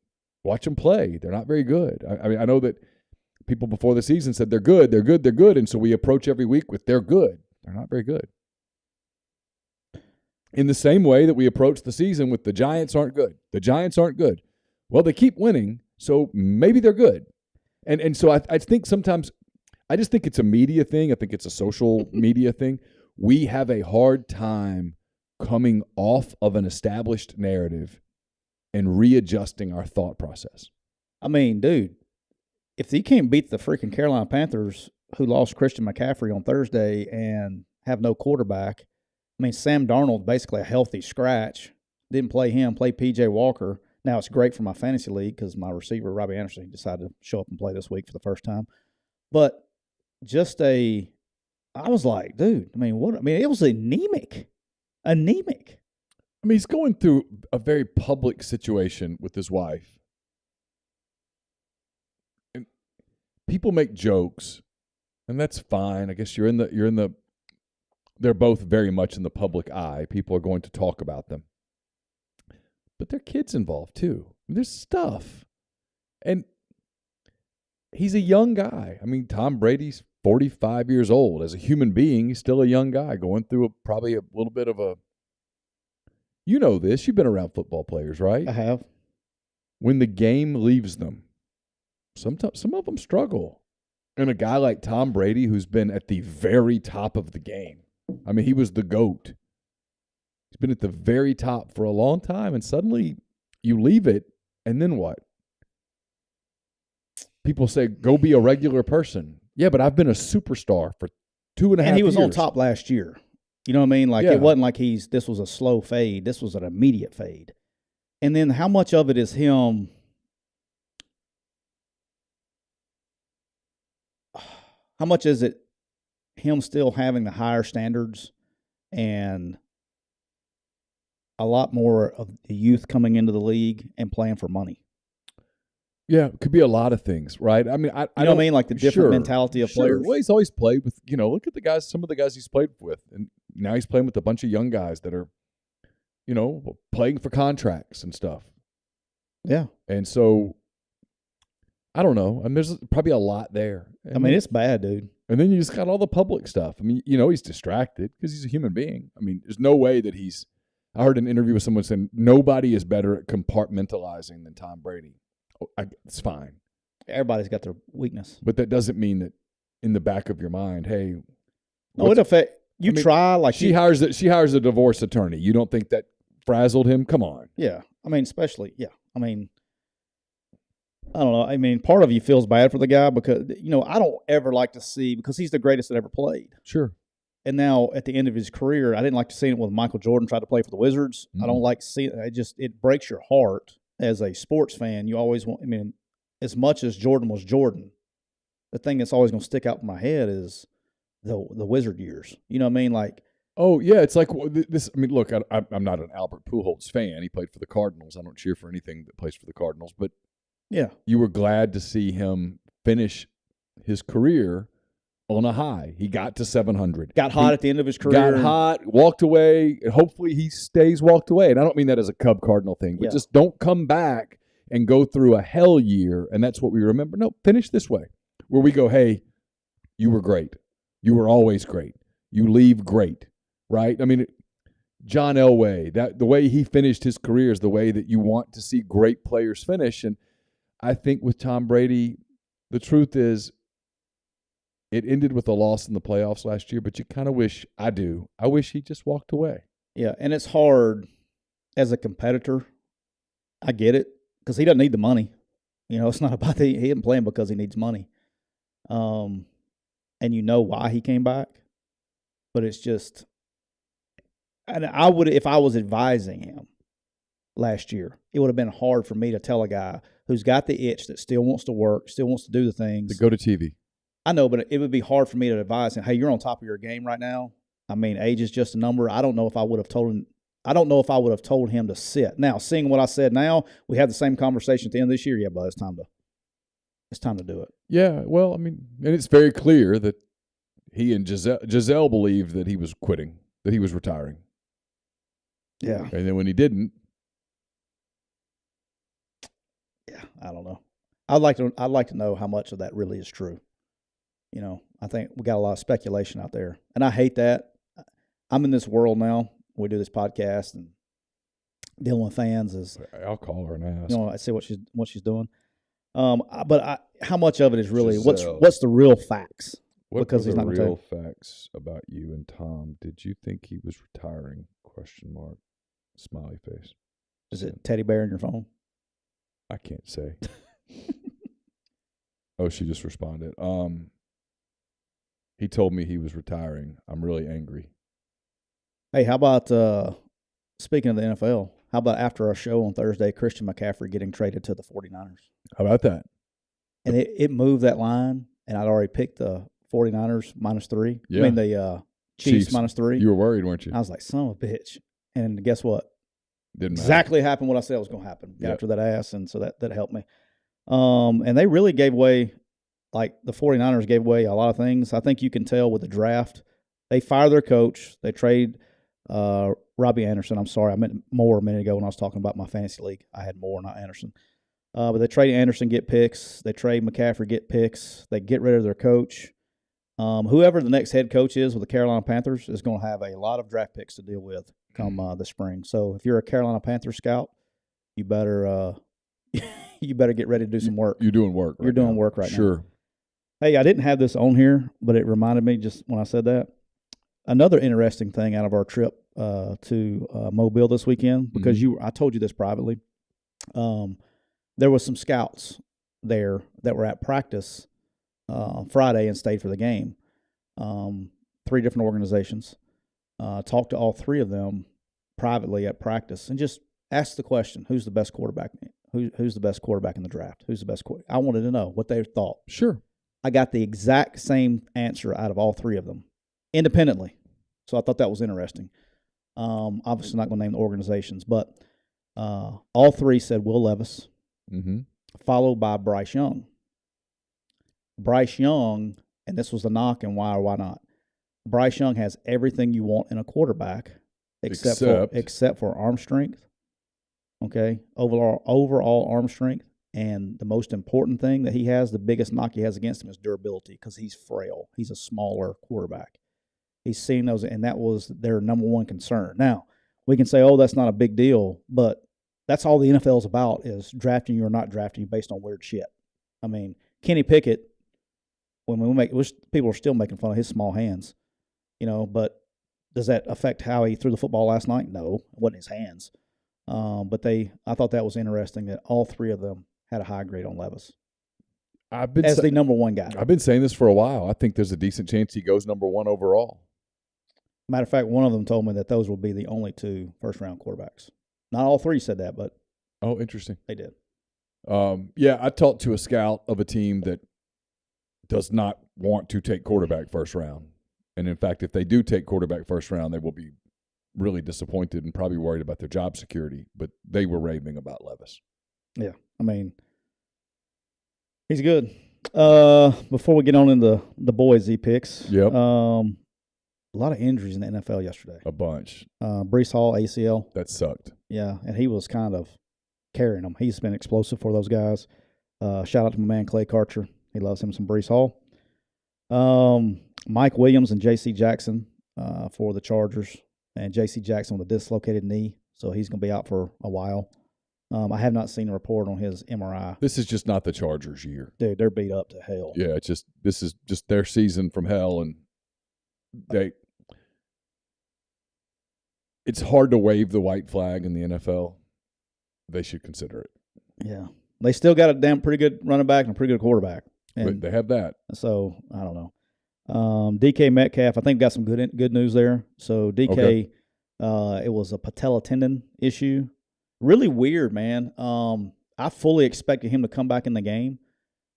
Watch them play. They're not very good. I mean, I know that people before the season said they're good, they're good, they're good, and so we approach every week with they're good. They're not very good. In the same way that we approach the season with the Giants aren't good. The Giants aren't good. Well, they keep winning, so maybe they're good. And so I think sometimes I just think it's a media thing. I think it's a social media thing. We have a hard time coming off of an established narrative and readjusting our thought process. I mean, dude, if you can't beat the freaking Carolina Panthers, who lost Christian McCaffrey on Thursday and have no quarterback, I mean, Sam Darnold, basically a healthy scratch. Didn't play him, play P.J. Walker. Now, it's great for my fantasy league because my receiver, Robbie Anderson, decided to show up and play this week for the first time. But I was like, dude, I mean, what? I mean, it was anemic. Anemic. I mean, he's going through a very public situation with his wife. And people make jokes, and that's fine. I guess they're both very much in the public eye. People are going to talk about them. But there are kids involved, too. There's stuff. And he's a young guy. I mean, Tom Brady's 45 years old. As a human being, he's still a young guy going through probably a little bit of a, you know this. You've been around football players, right? I have. When the game leaves them, sometimes some of them struggle. And a guy like Tom Brady, who's been at the very top of the game. I mean, he was the GOAT. He's been at the very top for a long time, and suddenly you leave it, and then what? People say, go be a regular person. Yeah, but I've been a superstar for 2.5 years. And he was on top last year. You know what I mean? Like, It wasn't like this was a slow fade. This was an immediate fade. And then how much of it is him? How much is it him still having the higher standards and a lot more of the youth coming into the league and playing for money? Yeah, it could be a lot of things, right? I mean, I know what I mean? Like the different mentality of players. Well, he's always played with, look at the guys, some of the guys he's played with. And now he's playing with a bunch of young guys that are, playing for contracts and stuff. Yeah. And so, I don't know. I mean, there's probably a lot there. And it's bad, dude. And then you just got all the public stuff. I mean, he's distracted because he's a human being. I mean, there's no way that I heard an interview with someone saying nobody is better at compartmentalizing than Tom Brady. It's fine. Everybody's got their weakness. But that doesn't mean that in the back of your mind, hey, No, it affect you. I mean, try like she hires a divorce attorney. You don't think that frazzled him? Come on. Yeah, I mean, especially I mean, I don't know. I mean, part of you feels bad for the guy because I don't ever like to see because he's the greatest that ever played. Sure. And now at the end of his career, I didn't like to see it when Michael Jordan tried to play for the Wizards. I don't like to see it. It breaks your heart as a sports fan. You always want. I mean, as much as Jordan was Jordan, the thing that's always going to stick out in my head is the Wizard years. You know what I mean? Like, oh yeah, it's like this. I mean, look, I'm not an Albert Pujols fan. He played for the Cardinals. I don't cheer for anything that plays for the Cardinals, but yeah, you were glad to see him finish his career on a high. He got to 700. Got hot at the end of his career. Got hot, walked away, and hopefully he stays walked away. And I don't mean that as a Cub Cardinal thing, but just don't come back and go through a hell year, and that's what we remember. No, finish this way, where we go, hey, you were great. You were always great. You leave great, right? I mean, John Elway, the way he finished his career is the way that you want to see great players finish. And I think with Tom Brady, the truth is it ended with a loss in the playoffs last year, but you kind of wish – I wish he just walked away. Yeah, and it's hard as a competitor. I get it because he doesn't need the money. It's not about he isn't playing because he needs money. And you know why he came back. But it's just – and I would – if I was advising him last year, it would have been hard for me to tell a guy who's got the itch that still wants to work, still wants to do the things. To go to TV. I know, but it would be hard for me to advise him, hey, you're on top of your game right now. I mean, age is just a number. I don't know if I would have told him to sit. Now, seeing what I said now, we had the same conversation at the end of this year. Yeah, but it's time to do it. Yeah, well, I mean, and it's very clear that he and Giselle believed that he was quitting, that he was retiring. Yeah. And then when he didn't. Yeah, I don't know. I'd like to know how much of that really is true. I think we got a lot of speculation out there, and I hate that. I'm in this world now. We do this podcast and dealing with fans. I'll call her and ask. I see what she's doing. But how much of it is really what's the real facts? What because he's not real facts about you and Tom? Did you think he was retiring? ? Smiley face. Is it teddy bear in your phone? I can't say. Oh, she just responded. He told me he was retiring. I'm really angry. Hey, how about speaking of the NFL, how about after our show on Thursday, Christian McCaffrey getting traded to the 49ers? How about that? And it moved that line, and I'd already picked the 49ers -3. Yeah. I mean, the Chiefs -3. You were worried, weren't you? I was like, son of a bitch. And guess what? Didn't exactly matter. happened what I said was going to happen after that ass, and so that helped me. And they really gave away, like the 49ers gave away a lot of things. I think you can tell with the draft. They fire their coach. They trade Robbie Anderson. I'm sorry, I meant Moore a minute ago when I was talking about my fantasy league. I had Moore, not Anderson. But they trade Anderson, get picks. They trade McCaffrey, get picks. They get rid of their coach. Whoever the next head coach is with the Carolina Panthers is going to have a lot of draft picks to deal with come this spring. So if you're a Carolina Panthers scout, you better get ready to do some work. You're doing work. You're doing work right now. Sure. Hey, I didn't have this on here, but it reminded me just when I said that. Another interesting thing out of our trip to Mobile this weekend, because I told you this privately. There was some scouts there that were at practice Friday and stayed for the game. 3 different organizations. Talked to all 3 of them privately at practice and just asked the question, who's the best quarterback? Who's the best quarterback in the draft? Who's the best quarterback? I wanted to know what they thought. Sure. I got the exact same answer out of all 3 of them independently. So I thought that was interesting. Obviously not going to name the organizations, but all 3 said Will Levis, followed by Bryce Young. Bryce Young, and this was the knock and why or why not. Bryce Young has everything you want in a quarterback except for arm strength. Okay, overall arm strength, and the most important thing that he has, the biggest knock he has against him is durability because he's frail. He's a smaller quarterback. He's seen those, and that was their number one concern. Now, we can say, oh, that's not a big deal, but that's all the NFL is about is drafting you or not drafting you based on weird shit. I mean, Kenny Pickett, people are still making fun of his small hands. But does that affect how he threw the football last night? No, it wasn't his hands. But I thought that was interesting that all three of them had a high grade on Levis as the number one guy. I've been saying this for a while. I think there's a decent chance he goes number one overall. Matter of fact, one of them told me that those will be the only 2 first-round quarterbacks. Not all 3 said that, but interesting. They did. I talked to a scout of a team that does not want to take quarterback first round. And, in fact, if they do take quarterback first round, they will be really disappointed and probably worried about their job security. But they were raving about Levis. Yeah, I mean, he's good. Before we get on into the Boise picks, yep. A lot of injuries in the NFL yesterday. A bunch. Breece Hall, ACL. That sucked. Yeah, and he was kind of carrying them. He's been explosive for those guys. Shout out to my man Clay Karcher. He loves him some Breece Hall. Mike Williams and J.C. Jackson for the Chargers. And J.C. Jackson with a dislocated knee, so he's going to be out for a while. I have not seen a report on his MRI. This is just not the Chargers' year. Dude, they're beat up to hell. Yeah, this is just their season from hell, and it's hard to wave the white flag in the NFL. They should consider it. Yeah. They still got a pretty good running back and a pretty good quarterback. And but they have that. So, I don't know. DK Metcalf, I think got some good news there. So, DK, okay. It was a patella tendon issue. Really weird, man. I fully expected him to come back in the game.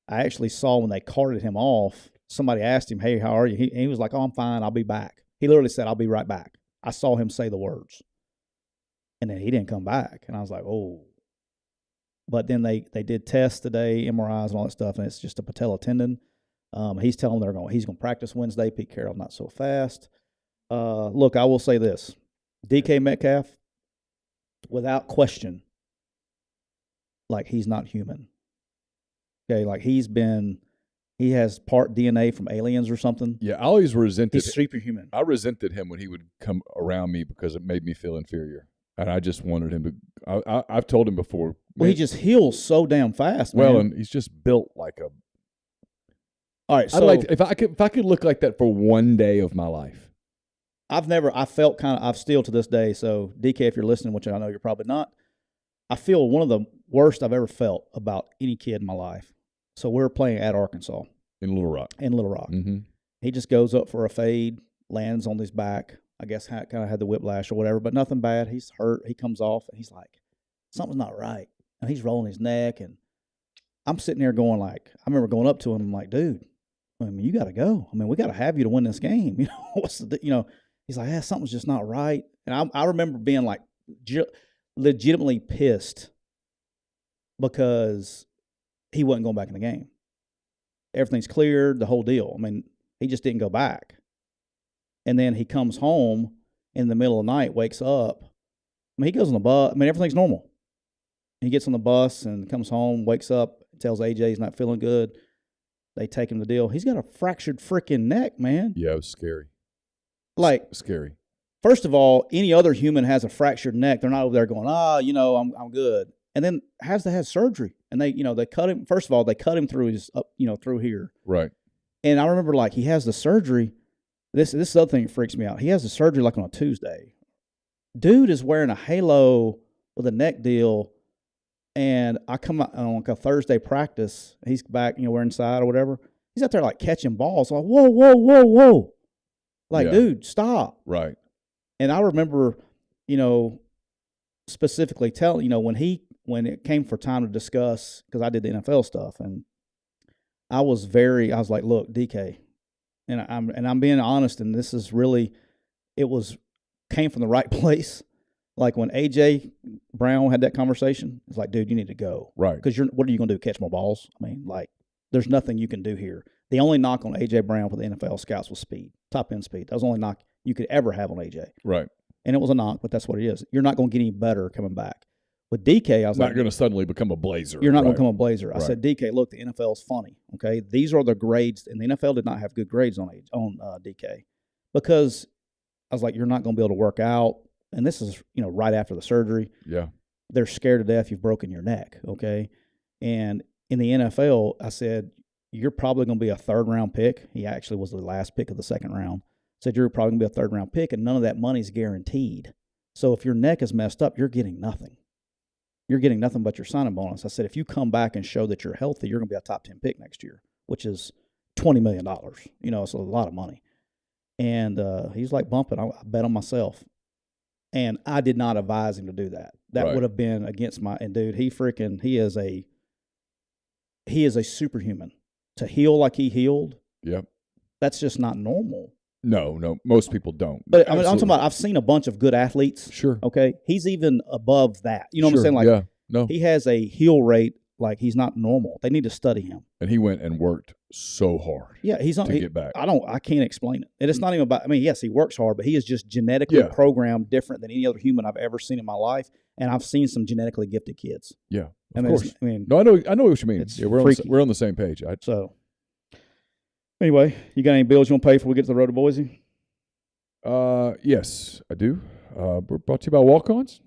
I actually saw when they carted him off, somebody asked him, hey, how are you? He was like, oh, I'm fine. I'll be back. He literally said, I'll be right back. I saw him say the words. And then he didn't come back. And I was like, oh. But then they did tests today, MRIs and all that stuff, and it's just a patella tendon. He's telling them he's going to practice Wednesday. Pete Carroll, not so fast. Look, I will say this. DK Metcalf, without question, like he's not human. Okay, like he has part DNA from aliens or something. Yeah, I always resented. He's superhuman. I resented him when he would come around me because it made me feel inferior, and I just wanted him to. I've told him before. Well, he just heals so damn fast. Man. Well, and he's just built like a. All right, so if I could look like that for one day of my life. I've still to this day. So DK, if you're listening, which I know you're probably not, I feel one of the worst I've ever felt about any kid in my life. So we're playing at Arkansas. In Little Rock. Mm-hmm. He just goes up for a fade, lands on his back. I guess kind of had the whiplash or whatever, but nothing bad. He's hurt. He comes off, and he's like, something's not right. And he's rolling his neck, and I'm sitting there going like, I remember going up to him, I'm like, dude, I mean, you got to go. I mean, we got to have you to win this game. He's like, something's just not right. And I remember being like legitimately pissed because he wasn't going back in the game. Everything's cleared, the whole deal. I mean, he just didn't go back. And then he comes home in the middle of the night, wakes up. I mean, he goes on the bus. I mean, everything's normal. He gets on the bus and comes home, wakes up, tells AJ he's not feeling good. They take him to the deal. He's got a fractured freaking neck, man. Yeah, it was scary. Like, scary. First of all, any other human has a fractured neck. They're not over there going, I'm good. And then has to have surgery. And they cut him. First of all, they cut him through his, through here. Right. And I remember like he has the surgery. This is the other thing that freaks me out. He has the surgery like on a Tuesday. Dude is wearing a halo with a neck deal. And I come out on like a Thursday practice. He's back, we're inside or whatever. He's out there like catching balls. Like, whoa. Like, dude, stop. Right. And I remember, specifically telling, when it came for time to discuss, because I did the NFL stuff, and I was like, look, DK, and I'm being honest, and this is really, came from the right place. Like when AJ Brown had that conversation, it's like, dude, you need to go. Right. Because what are you going to do, catch more balls? I mean, like, there's nothing you can do here. The only knock on AJ Brown for the NFL scouts was speed, top end speed. That was the only knock you could ever have on AJ. Right. And it was a knock, but that's what it is. You're not going to get any better coming back. With DK, I was not going to suddenly become a blazer. You're not going to become a blazer. I said, DK, look, the NFL is funny. Okay, these are the grades, and the NFL did not have good grades on DK because I was like, you're not going to be able to work out. And this is, right after the surgery. Yeah. They're scared to death you've broken your neck, okay? And in the NFL, I said, you're probably going to be a third-round pick. He actually was the last pick of the second round. said you're probably going to be a third-round pick, and none of that money's guaranteed. So if your neck is messed up, you're getting nothing. You're getting nothing but your signing bonus. I said, if you come back and show that you're healthy, you're going to be a top 10 pick next year, which is $20 million. It's a lot of money. And he's like, bump it. I bet on myself. And I did not advise him to do that. That would have been against my – and, dude, he is a superhuman. To heal like he healed, that's just not normal. No, most people don't. But I'm talking about, I've seen a bunch of good athletes. Sure. Okay? He's even above that. You know what I'm saying? Like, he has a heal rate like he's not normal. They need to study him. And he went and worked so hard to get back. I can't explain it. And it's not even about, I mean, yes, he works hard, but he is just genetically programmed different than any other human I've ever seen in my life. And I've seen some genetically gifted kids. Yeah, of course. No, I know what you mean. We're on the same page. So, anyway, you got any bills you want to pay before we get to the road to Boise? Yes, I do. We're brought to you by Walk-Ons.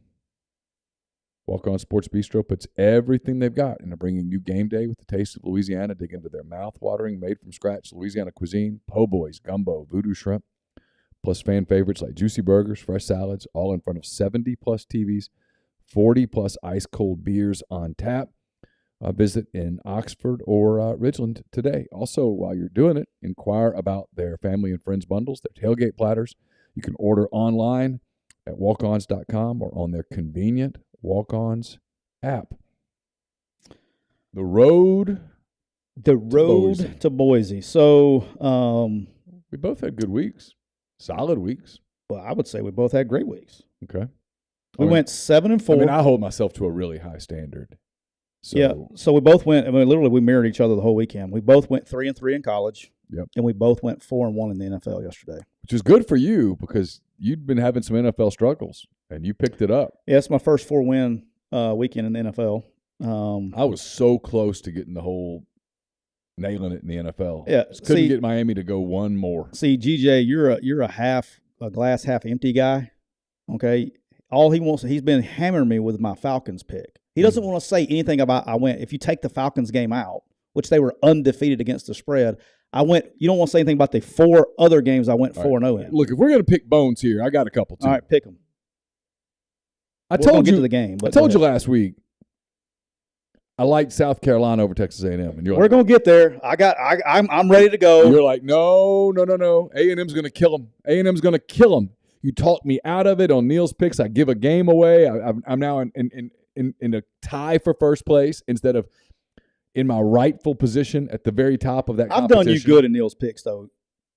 Walk-On Sports Bistro puts everything they've got into bringing you game day with the taste of Louisiana. Dig into their mouth-watering, made-from-scratch Louisiana cuisine, po' boys, gumbo, voodoo shrimp, plus fan favorites like juicy burgers, fresh salads, all in front of 70-plus TVs, 40-plus ice-cold beers on tap. Visit in Oxford or Ridgeland today. Also, while you're doing it, inquire about their family and friends bundles, their tailgate platters. You can order online at walkons.com or on their convenient Walk-Ons app. The road to Boise. So we both had good weeks, solid weeks. Well, I would say we both had great weeks. Okay, we went 7-4. I mean, I hold myself to a really high standard. So we both went. I mean, literally, we mirrored each other the whole weekend. We both went 3-3 in college. Yep. And we both went 4-1 in the NFL yesterday, which is good for you because you'd been having some NFL struggles and you picked it up. Yeah, it's my first 4-win weekend in the NFL. I was so close to getting the whole nailing it in the NFL. Yeah, just couldn't get Miami to go one more. See, GJ, you're a glass half empty guy. Okay, all he wants, he's been hammering me with my Falcons pick. He doesn't want to say anything about if you take the Falcons game out, which they were undefeated against the spread. You don't want to say anything about the 4 other games I went 4-0 in. Look, if we're going to pick bones here, I got a couple too. All right, pick them. I told you to the game. I told you last week I liked South Carolina over Texas A&M, and we're going to get there. I'm ready to go. You're like, no. A&M's going to kill them. A&M's going to kill them. You talked me out of it on Neal's picks. I give a game away. I'm now in a tie for first place instead of in my rightful position at the very top of that competition. I've done you good in Neal's picks, though.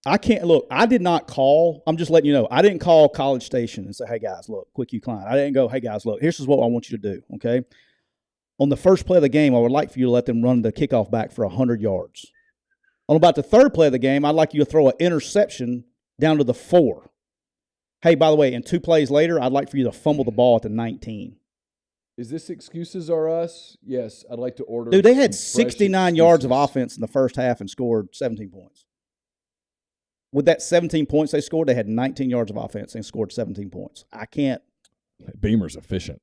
I did not call. I'm just letting you know. I didn't call College Station and say, hey, guys, look, quick you Klein. I didn't go, hey, guys, look, here's what I want you to do, okay? On the first play of the game, I would like for you to let them run the kickoff back for 100 yards. On about the third play of the game, I'd like you to throw an interception down to the 4. Hey, by the way, and 2 plays later, I'd like for you to fumble the ball at the 19. Is this excuses are us? Yes, I'd like to order. Dude, they had 69 yards of offense in the first half and scored 17 points. With that 17 points they scored, they had 19 yards of offense and scored 17 points. I can't. Beamer's efficient.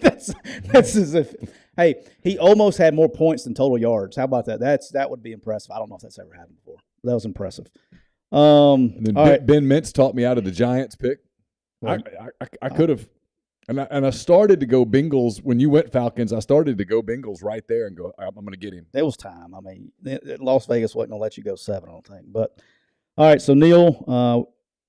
that's as if. Hey, he almost had more points than total yards. How about that? That would be impressive. I don't know if that's ever happened before. That was impressive. And then Ben Mintz talked me out of the Giants pick. Right. I could have. And I started to go Bengals. When you went Falcons, I started to go Bengals right there and go, I'm going to get him. There was time. I mean, Las Vegas wasn't going to let you go 7, I don't think. But, all right, so, Neal,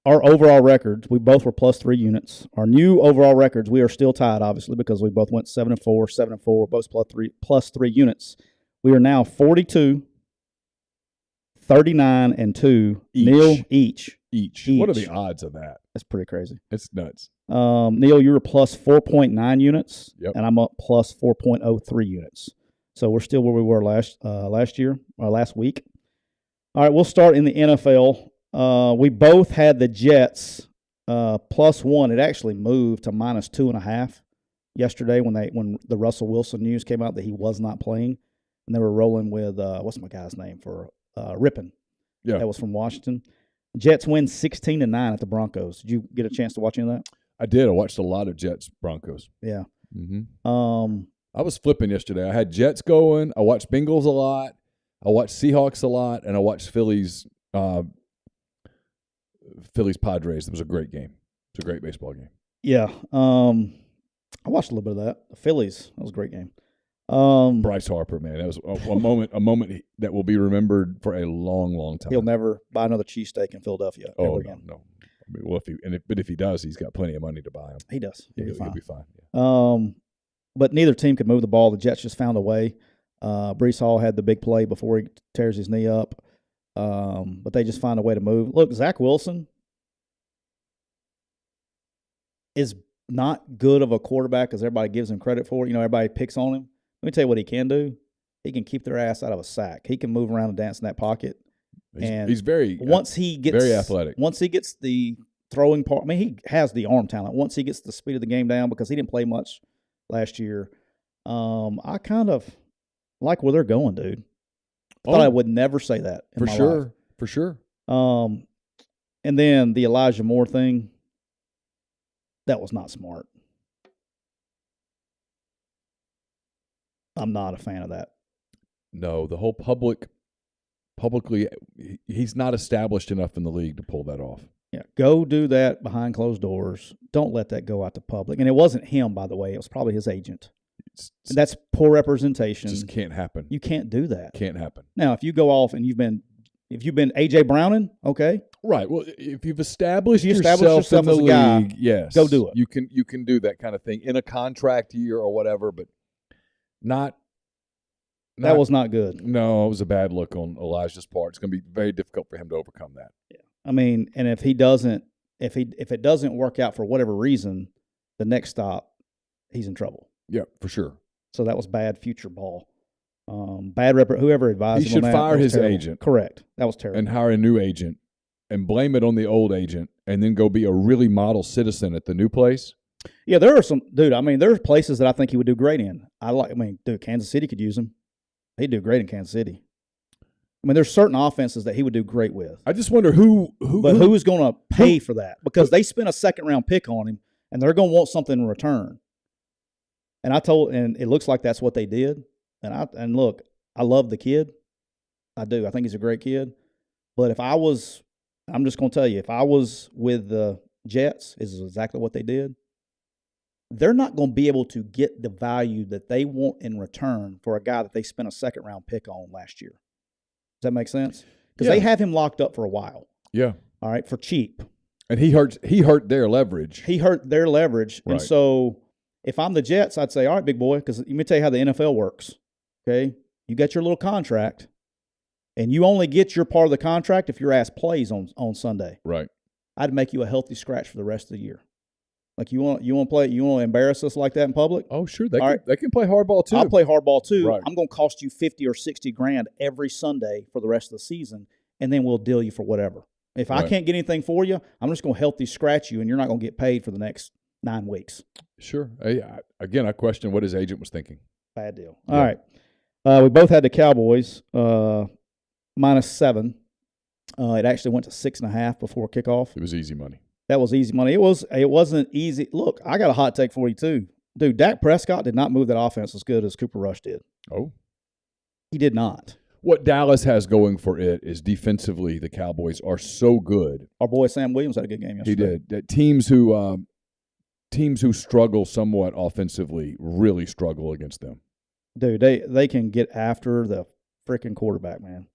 our overall records, we both were +3 units. Our new overall records, we are still tied, obviously, because we both went 7-4, 7-4, both +3 units. We are now 42, 39, and 2. Neal, each. What are the odds of that? That's pretty crazy. It's nuts. Neal, you were +4.9 units, yep. And I'm up +4.03 units. So we're still where we were last week. All right, we'll start in the NFL. We both had the Jets +1. It actually moved to -2.5 yesterday when the Russell Wilson news came out that he was not playing, and they were rolling with what's my guy's name for Rippon. Yeah, that was from Washington. Jets win 16-9 at the Broncos. Did you get a chance to watch any of that? I did. I watched a lot of Jets Broncos. Yeah. Mm-hmm. I was flipping yesterday. I had Jets going. I watched Bengals a lot. I watched Seahawks a lot, and I watched Phillies Phillies Padres. It was a great game. It's a great baseball game. Yeah. I watched a little bit of that. The Phillies. That was a great game. Bryce Harper, man, that was a moment that will be remembered for a long, long time. He'll never buy another cheesesteak in Philadelphia ever again. No. I mean, well, if he does, he's got plenty of money to buy him. He does. He'll be fine. Yeah. But neither team could move the ball. The Jets just found a way. Breece Hall had the big play before he tears his knee up. But they just find a way to move. Look, Zach Wilson is not good of a quarterback as everybody gives him credit for. Everybody picks on him. Let me tell you what he can do. He can keep their ass out of a sack. He can move around and dance in that pocket. He's very very athletic. Once he gets the throwing part, he has the arm talent. Once he gets the speed of the game down, because he didn't play much last year, I kind of like where they're going, dude. I thought I would never say that in my life. For sure. And then the Elijah Moore thing, that was not smart. I'm not a fan of that. No, the whole publicly, he's not established enough in the league to pull that off. Yeah, go do that behind closed doors. Don't let that go out to public. And it wasn't him, by the way. It was probably his agent. And that's poor representation. It just can't happen. You can't do that. Can't happen. Now, if you go off and you've been A.J. Browning, okay. Right. Well, if you've established yourself in the as a league, guy, yes, go do it. You can do that kind of thing in a contract year or whatever, but not. That was not good. No, it was a bad look on Elijah's part. It's going to be very difficult for him to overcome that. Yeah. And if it doesn't work out for whatever reason, the next stop, he's in trouble. Yeah, for sure. So that was bad future ball. Whoever advised him on that. He should fire his terrible. agent. Correct. That was terrible. And hire a new agent and blame it on the old agent and then go be a really model citizen at the new place. Yeah, there are some – dude, there's places that I think he would do great in. Kansas City could use him. He'd do great in Kansas City. There's certain offenses that he would do great with. I just wonder who's going to pay for that? Because they spent a second-round pick on him, and they're going to want something in return. And it looks like that's what they did. And look, I love the kid. I do. I think he's a great kid. But I'm just going to tell you, if I was with the Jets, this is exactly what they did. They're not going to be able to get the value that they want in return for a guy that they spent a second-round pick on last year. Does that make sense? Because they have him locked up for a while. Yeah. All right, for cheap. And he hurt their leverage. Right. And so if I'm the Jets, I'd say, all right, big boy, because let me tell you how the NFL works. Okay? You got your little contract, and you only get your part of the contract if your ass plays on Sunday. Right. I'd make you a healthy scratch for the rest of the year. Like you want to embarrass us like that in public? Oh, sure. They can play hardball too. I'll play hardball too. Right. I'm going to cost you $50 or $60,000 every Sunday for the rest of the season, and then we'll deal you for whatever. If I can't get anything for you, I'm just going to healthy scratch you, and you're not going to get paid for the next 9 weeks. Sure. Again, I question what his agent was thinking. Bad deal. All right. We both had the Cowboys -7. It actually went to 6.5 before kickoff. It was easy money. That was easy money. It wasn't easy. Look, I got a hot take for you too. Dude, Dak Prescott did not move that offense as good as Cooper Rush did. Oh. He did not. What Dallas has going for it is defensively the Cowboys are so good. Our boy Sam Williams had a good game yesterday. He did. Teams who struggle somewhat offensively really struggle against them. Dude, they can get after the freaking quarterback, man.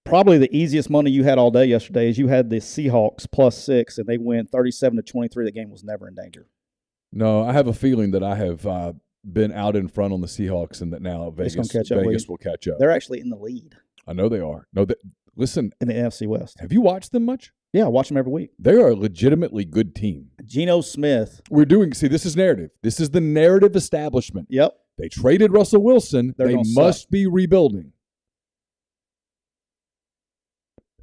Probably the easiest money you had all day yesterday is you had the Seahawks +6, and they win 37-23. The game was never in danger. No, I have a feeling that I have been out in front on the Seahawks, and that now Vegas will catch up. They're actually in the lead. I know they are. No, listen. In the NFC West. Have you watched them much? Yeah, I watch them every week. They are a legitimately good team. Geno Smith. This is narrative. This is the narrative establishment. Yep. They traded Russell Wilson. They must be rebuilding.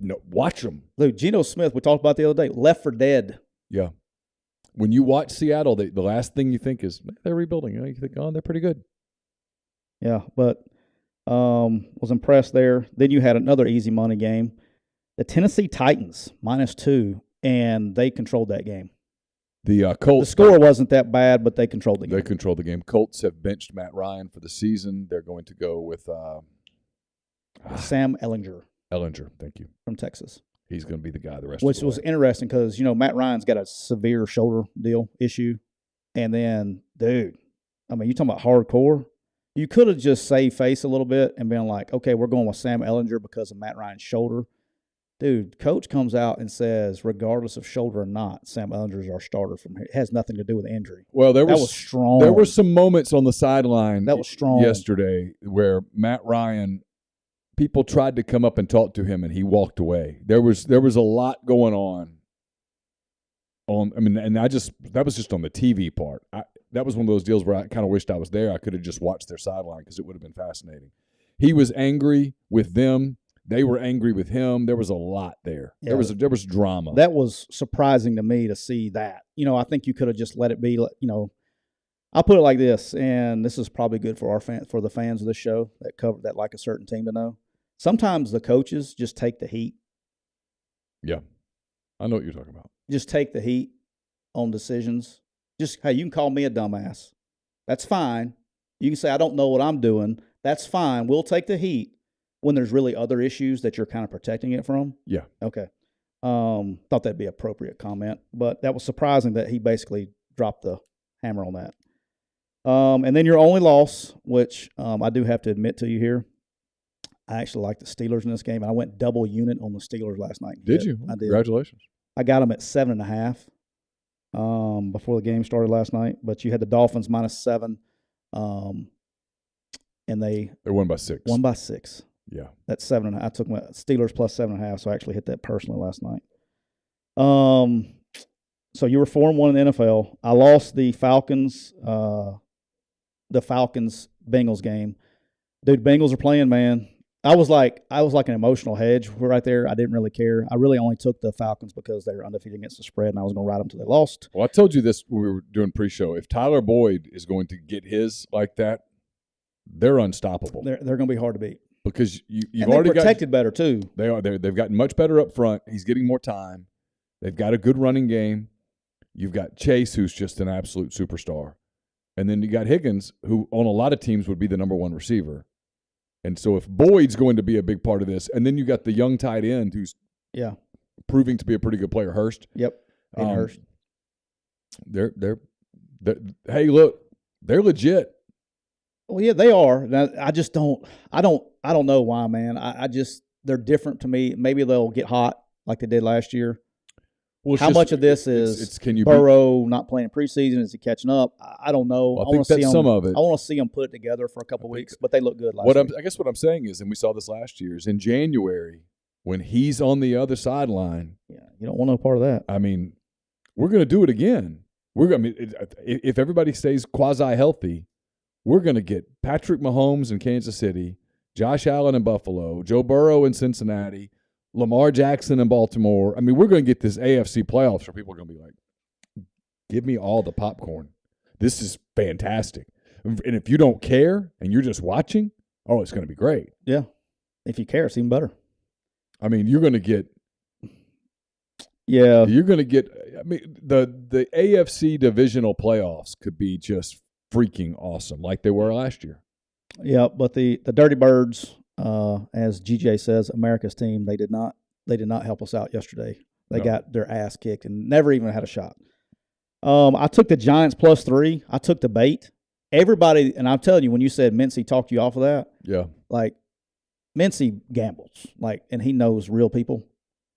No, watch them. Dude, Geno Smith, we talked about the other day, left for dead. Yeah. When you watch Seattle, the last thing you think is they're rebuilding. You think, they're pretty good. Yeah, but was impressed there. Then you had another easy money game. The Tennessee Titans, -2, and they controlled that game. The Colts. The score wasn't that bad, but they controlled the game. They controlled the game. Colts have benched Matt Ryan for the season. They're going to go with Sam Ellinger. Ellinger, thank you. From Texas. he's going to be the guy the rest Which of the was way. interesting because, Matt Ryan's got a severe shoulder issue. And then, dude, I mean, you talking about hardcore. You could have just saved face a little bit and been like, okay, we're going with Sam Ehlinger because of Matt Ryan's shoulder. Dude, coach comes out and says, regardless of shoulder or not, Sam Ehlinger is our starter from here. It has nothing to do with injury. Well, that was strong. There were some moments on the sideline that was strong yesterday where Matt Ryan, people tried to come up and talk to him, and he walked away. There was a lot going on. That was just on the TV part. That was one of those deals where I kind of wished I was there. I could have just watched their sideline because it would have been fascinating. He was angry with them. They were angry with him. There was a lot there. Yeah. There was drama. That was surprising to me to see that. I think you could have just let it be. I'll put it like this, and this is probably good for for the fans of this show that like a certain team to know. Sometimes the coaches just take the heat. Yeah, I know what you're talking about. Just take the heat on decisions. Just, hey, you can call me a dumbass. That's fine. You can say I don't know what I'm doing. That's fine. We'll take the heat when there's really other issues that you're kind of protecting it from. Yeah. Okay. Thought that'd be an appropriate comment, but that was surprising that he basically dropped the hammer on that. And then your only loss, which I do have to admit to you here, I actually like the Steelers in this game. I went double unit on the Steelers last night. Did you? I did. Congratulations. I got them at 7.5 before the game started last night. But you had the Dolphins -7, and they won by 6. Won by 6. Yeah, that's 7.5. I took my Steelers plus 7.5, so I actually hit that personally last night. So you were 4-1 in the NFL. I lost the Falcons Bengals game. Dude, Bengals are playing, man. I was like an emotional hedge right there. I didn't really care. I really only took the Falcons because they were undefeated against the spread, and I was going to ride them until they lost. Well, I told you this when we were doing pre-show. If Tyler Boyd is going to get his like that, they're unstoppable. They're going to be hard to beat because you've already protected better too. They are. They've gotten much better up front. He's getting more time. They've got a good running game. You've got Chase, who's just an absolute superstar, and then you got Higgins, who on a lot of teams would be the number one receiver. And so if Boyd's going to be a big part of this, and then you got the young tight end who's proving to be a pretty good player, Hurst. Yep. Hurst. They're hey, look, they're legit. Well, yeah, they are. Now, I don't know why, man. They're different to me. Maybe they'll get hot like they did last year. Well, how much of this is Burrow not playing preseason? Is he catching up? I don't know. Well, I think that's some of it. I want to see them put it together for a couple weeks, but they look good last week. I guess what I'm saying is, and we saw this last year, is in January when he's on the other sideline. Yeah, you don't want no part of that. I mean, we're going to do it again. If everybody stays quasi-healthy, we're going to get Patrick Mahomes in Kansas City, Josh Allen in Buffalo, Joe Burrow in Cincinnati, Lamar Jackson in Baltimore. I mean, we're going to get this AFC playoffs where people are going to be like, give me all the popcorn. This is fantastic. And if you don't care and you're just watching, it's going to be great. Yeah. If you care, it's even better. I mean, you're going to get the AFC divisional playoffs could be just freaking awesome like they were last year. Yeah, but the Dirty Birds, as GJ says, America's team, they did not help us out yesterday. They got their ass kicked and never even had a shot. I took the Giants +3. I took the bait. Everybody, and I'm telling you, when you said Mincy talked you off of that, like Mincy gambles, and he knows real people.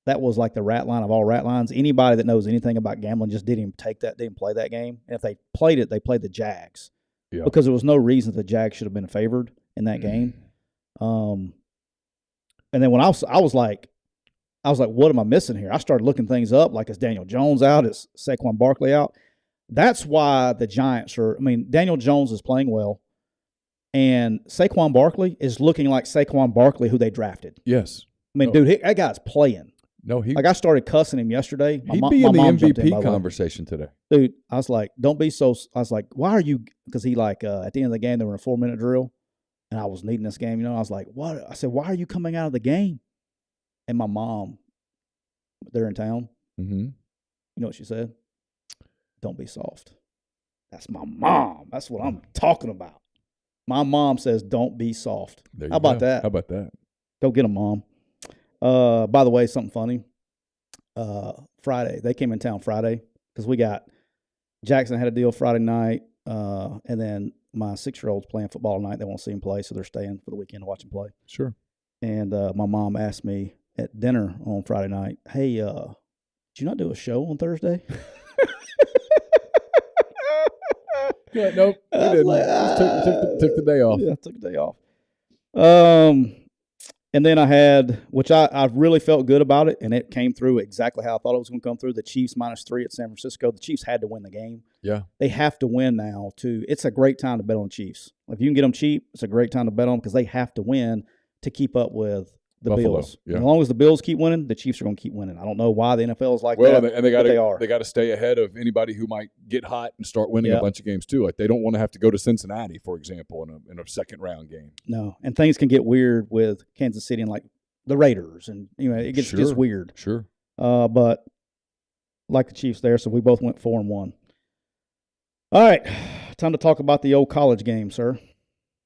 That was like the rat line of all rat lines. Anybody that knows anything about gambling just didn't play that game. And if they played it, they played the Jags. Yeah. Because there was no reason the Jags should have been favored in that game. And then when I was like, what am I missing here? I started looking things up, like is Daniel Jones out? Is Saquon Barkley out? That's why the Giants Daniel Jones is playing well, and Saquon Barkley is looking like Saquon Barkley, who they drafted. Yes. Dude, that guy's playing. No, I started cussing him yesterday. He'd be in the MVP conversation today. Dude, I was like, why are you – because he at the end of the game, they were in a 4-minute drill, and I was needing this game. I was like, what? I said, why are you coming out of the game? And my mom, they're in town. Mm-hmm. You know what she said? Don't be soft. That's my mom. That's what I'm talking about. My mom says, don't be soft. How about that? How about that? Go get him, Mom. By the way, something funny. Friday. They came in town Friday because we got Jackson had a deal Friday night, and then my 6-year-old's playing football tonight. They want to see him play, so they're staying for the weekend to watch him play. Sure. And my mom asked me at dinner on Friday night, "Hey, did you not do a show on Thursday?" Yeah, nope, we didn't. Like, Took the day off. Yeah, took the day off. And then I had, which I really felt good about it, and it came through exactly how I thought it was going to come through. The Chiefs -3 at San Francisco. The Chiefs had to win the game. Yeah. They have to win now, too. It's a great time to bet on the Chiefs. If you can get them cheap, it's a great time to bet on them because they have to win to keep up with the Buffalo, Bills. yeah. As long as the Bills keep winning, the Chiefs are going to keep winning. I don't know why the NFL is like well, that, and they got but they are. They got to stay ahead of anybody who might get hot and start winning Yeah. a bunch of games too. Like they don't want to have to go to Cincinnati, for example, in a second round game. No, and things can get weird with Kansas City and like the Raiders, and it gets just weird. Sure. But like the Chiefs there, so we both went 4-1. All right, time to talk about the old college game, sir.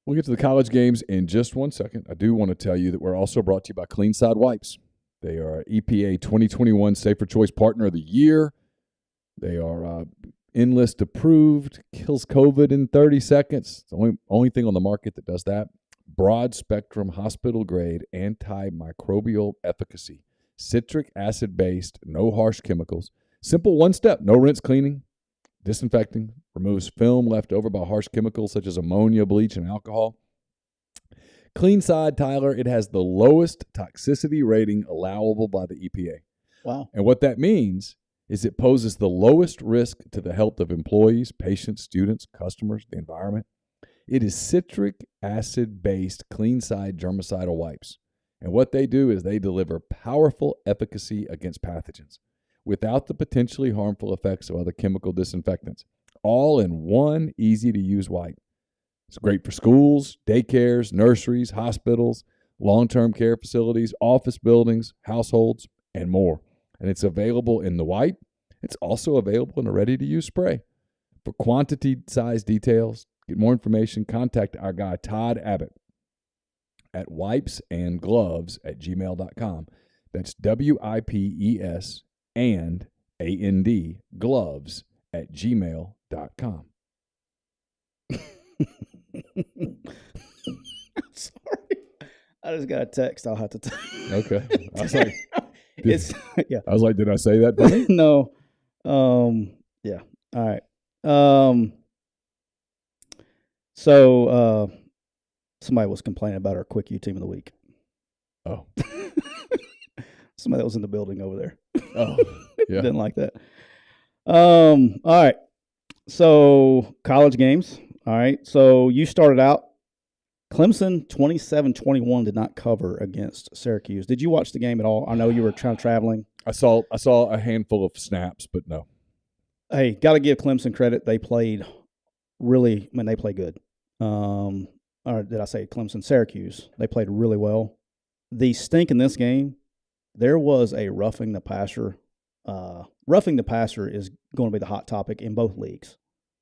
We'll get to the college games in just 1 second. I do want to tell you that we're also brought to you by Cleanside Wipes. They are EPA 2021 Safer Choice Partner of the Year. They are Enlist approved, kills COVID in 30 seconds. It's the only thing on the market that does that. Broad spectrum, hospital grade, antimicrobial efficacy. Citric acid based, no harsh chemicals. Simple one step, no rinse cleaning. Disinfecting, removes film left over by harsh chemicals such as ammonia, bleach, and alcohol. Cleanside, Tyler, it has the lowest toxicity rating allowable by the EPA. Wow. And what that means is it poses the lowest risk to the health of employees, patients, students, customers, the environment. It is citric acid-based Cleanside germicidal wipes. And what they do is they deliver powerful efficacy against pathogens without the potentially harmful effects of other chemical disinfectants, all in one easy-to-use wipe. It's great for schools, daycares, nurseries, hospitals, long-term care facilities, office buildings, households, and more. And it's available in the wipe. It's also available in a ready-to-use spray. For quantity size details, get more information, contact our guy Todd Abbott at wipesandgloves@gmail.com. That's WIPES and AND gloves@gmail.com. Sorry. I just got a text. I'll have to Okay. I was like, yeah. I was like, did I say that funny? No. Yeah. All right. So somebody was complaining about our Quick U team of the week. Oh. Somebody that was in the building over there. Oh. Yeah. Didn't like that. All right. So college games. All right. So you started out. Clemson 27-21 did not cover against Syracuse. Did you watch the game at all? I know you were traveling. I saw a handful of snaps, but no. Hey, got to give Clemson credit. They played really. I mean, they played good. Or did I say Clemson? Syracuse. They played really well. The stink in this game, there was a roughing the passer. Roughing the passer is going to be the hot topic in both leagues.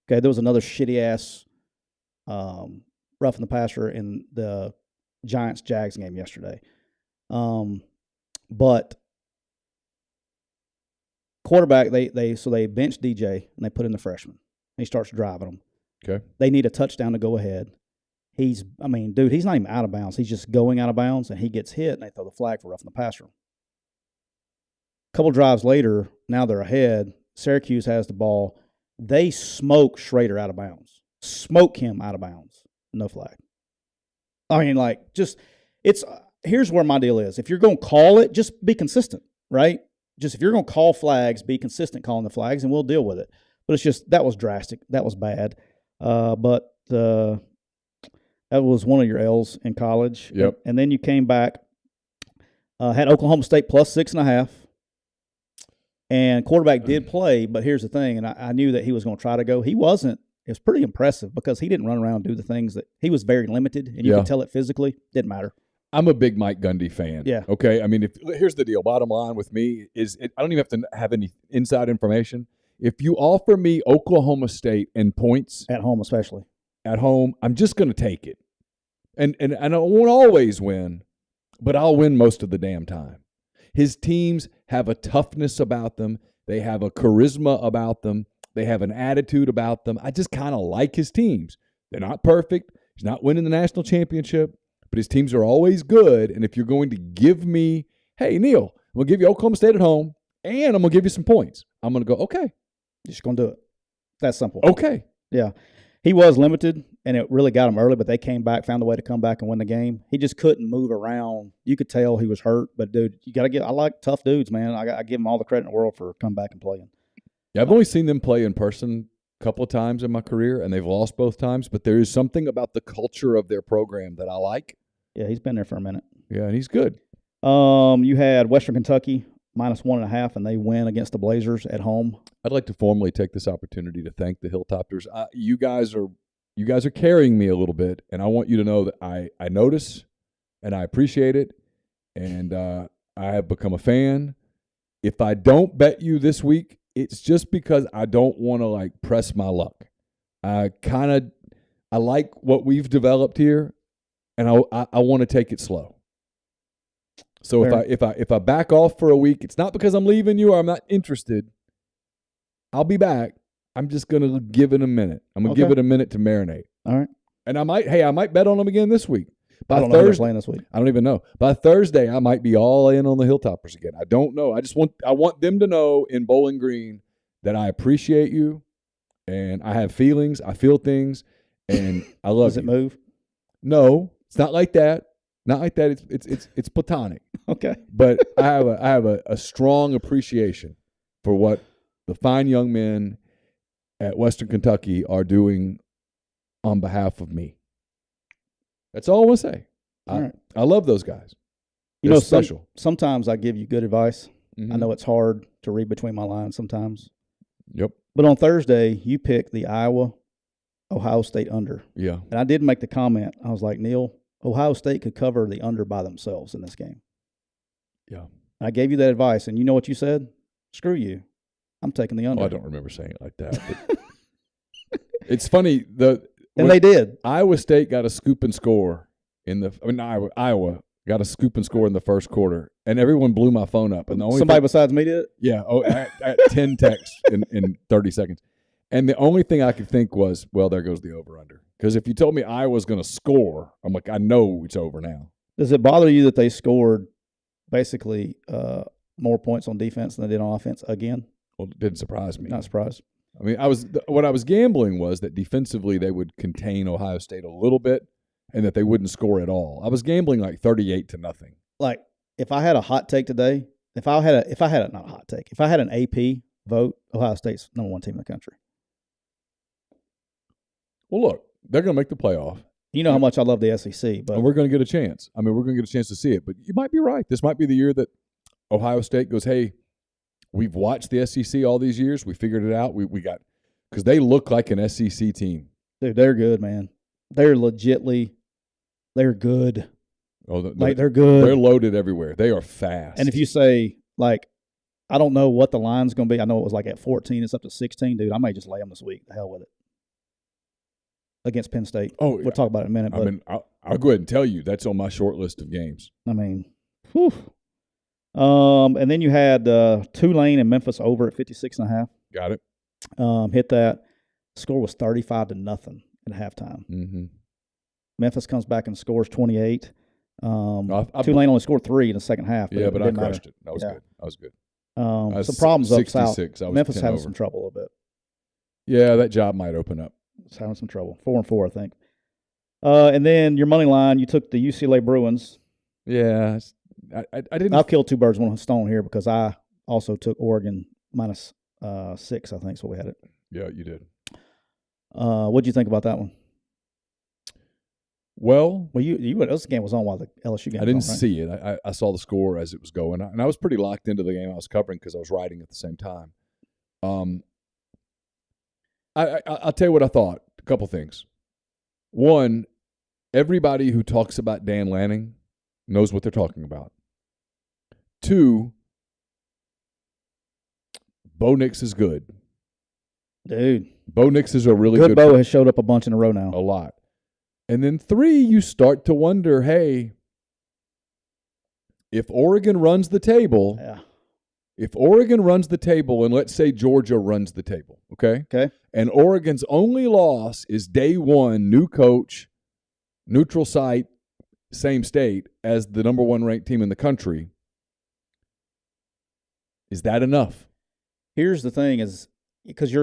Okay, there was another shitty ass roughing the passer in the Giants-Jags game yesterday. But quarterback, they bench DJ and they put in the freshman. He starts driving them. Okay. They need a touchdown to go ahead. He's not even out of bounds. He's just going out of bounds, and he gets hit, and they throw the flag for roughing the passer. A couple drives later, now they're ahead. Syracuse has the ball. They smoke Schrader out of bounds. Smoke him out of bounds. No flag. I mean, here's where my deal is. If you're going to call it, just be consistent, right? Just if you're going to call flags, be consistent calling the flags, and we'll deal with it. But it's just, that was drastic. That was bad. But that was one of your L's in college. Yep. And then you came back, had Oklahoma State plus 6.5. And quarterback did play, but here's the thing, and I knew that he was going to try to go. He wasn't. It was pretty impressive because he didn't run around and do the things that – he was very limited, and you could tell it physically. Didn't matter. I'm a big Mike Gundy fan. Yeah. Okay? I mean, here's the deal. Bottom line with me is I don't even have to have any inside information. If you offer me Oklahoma State and points – At home especially. At home, I'm just going to take it. And I won't always win, but I'll win most of the damn time. His teams have a toughness about them. They have a charisma about them. They have an attitude about them. I just kind of like his teams. They're not perfect. He's not winning the national championship, but his teams are always good. And if you're going to give me, hey, Neal, I'm going to give you Oklahoma State at home, and I'm going to give you some points, I'm going to go, okay. You're just going to do it. That's simple. Okay. Yeah. He was limited, and it really got him early, but they came back, found a way to come back and win the game. He just couldn't move around. You could tell he was hurt, but, dude, you got to I like tough dudes, man. I give him all the credit in the world for coming back and playing. Yeah, I've only seen them play in person a couple of times in my career, and they've lost both times, but there is something about the culture of their program that I like. Yeah, he's been there for a minute. Yeah, and he's good. You had Western Kentucky -1.5, and they win against the Blazers at home. I'd like to formally take this opportunity to thank the Hilltoppers. You guys are carrying me a little bit, and I want you to know that I notice and I appreciate it, and I have become a fan. If I don't bet you this week, it's just because I don't want to press my luck. I like what we've developed here, and I want to take it slow. So if I back off for a week, it's not because I'm leaving you or I'm not interested. I'll be back. I'm just gonna give it a minute. I'm gonna give it a minute to marinate. All right. And I might bet on them again this week. I don't know who they're playing this week. I don't even know. By Thursday, I might be all in on the Hilltoppers again. I don't know. I want them to know in Bowling Green that I appreciate you, and I have feelings. I feel things, and I love Does you. it move? No, it's not like that. Not like that. It's platonic. Okay. But I have a strong appreciation for what the fine young men at Western Kentucky are doing on behalf of me. That's all I want to say. I love those guys. They're special. Sometimes I give you good advice. Mm-hmm. I know it's hard to read between my lines sometimes. Yep. But on Thursday, you picked the Iowa-Ohio State under. Yeah. And I did make the comment. I was like, Neal, Ohio State could cover the under by themselves in this game. Yeah. I gave you that advice, and you know what you said? Screw you. I'm taking the under. Oh, I don't remember saying it like that. But it's funny. And they did. Iowa State got a scoop and score Iowa got a scoop and score in the first quarter, and everyone blew my phone up. And somebody besides me did it? Yeah. Oh, at 10 texts in 30 seconds. And the only thing I could think was, well, there goes the over-under. Because if you told me Iowa's going to score, I'm like, I know it's over now. Does it bother you that they scored basically more points on defense than they did on offense again? Well, it didn't surprise me. Not surprised. I mean, what I was gambling was that defensively they would contain Ohio State a little bit and that they wouldn't score at all. I was gambling 38-0. Like, if I had a hot take today, if I had an AP vote, Ohio State's #1 team in the country. Well, look, they're going to make the playoff. You know how much I love the SEC, but and we're going to get a chance. I mean, we're going to get a chance to see it. But you might be right. This might be the year that Ohio State goes, hey, we've watched the SEC all these years. We figured it out. We got – because they look like an SEC team. Dude, they're good, man. They're they're good. Oh, they're good. They're loaded everywhere. They are fast. And if you say, I don't know what the line's going to be. I know it was at 14. It's up to 16. Dude, I may just lay them this week. The hell with it. Against Penn State. Oh, we'll talk about it in a minute. I mean, I'll go ahead and tell you that's on my short list of games. I mean, whew. And then you had Tulane and Memphis over at 56.5. Got it. Hit that. Score was 35-0 at halftime. Mm-hmm. Memphis comes back and scores 28. Tulane only scored 3 in the second half. But I crushed it. That was good. That was good. Some problems up south. Memphis having over. some trouble a little bit. Yeah, that job might open up. It's having some trouble. 4-4, I think. And then your money line, you took the UCLA Bruins. Yeah, I didn't. I'll kill two birds with one stone here because I also took Oregon -6. I think is what we had it. Yeah, you did. What'd you think about that one? Well, this game was on while the LSU game. I didn't was on, right? see it. I saw the score as it was going, and I was pretty locked into the game I was covering because I was writing at the same time. I'll tell you what I thought. A couple things. One, everybody who talks about Dan Lanning knows what they're talking about. Two, Bo Nix is good. Dude. Bo Nix is a really good Bo has showed up a bunch in a row now. A lot. And then 3, you start to wonder, hey, if Oregon runs the table, and let's say Georgia runs the table, okay? Okay. And Oregon's only loss is day one, new coach, neutral site, same state as the number one ranked team in the country. Is that enough? Here's the thing: is because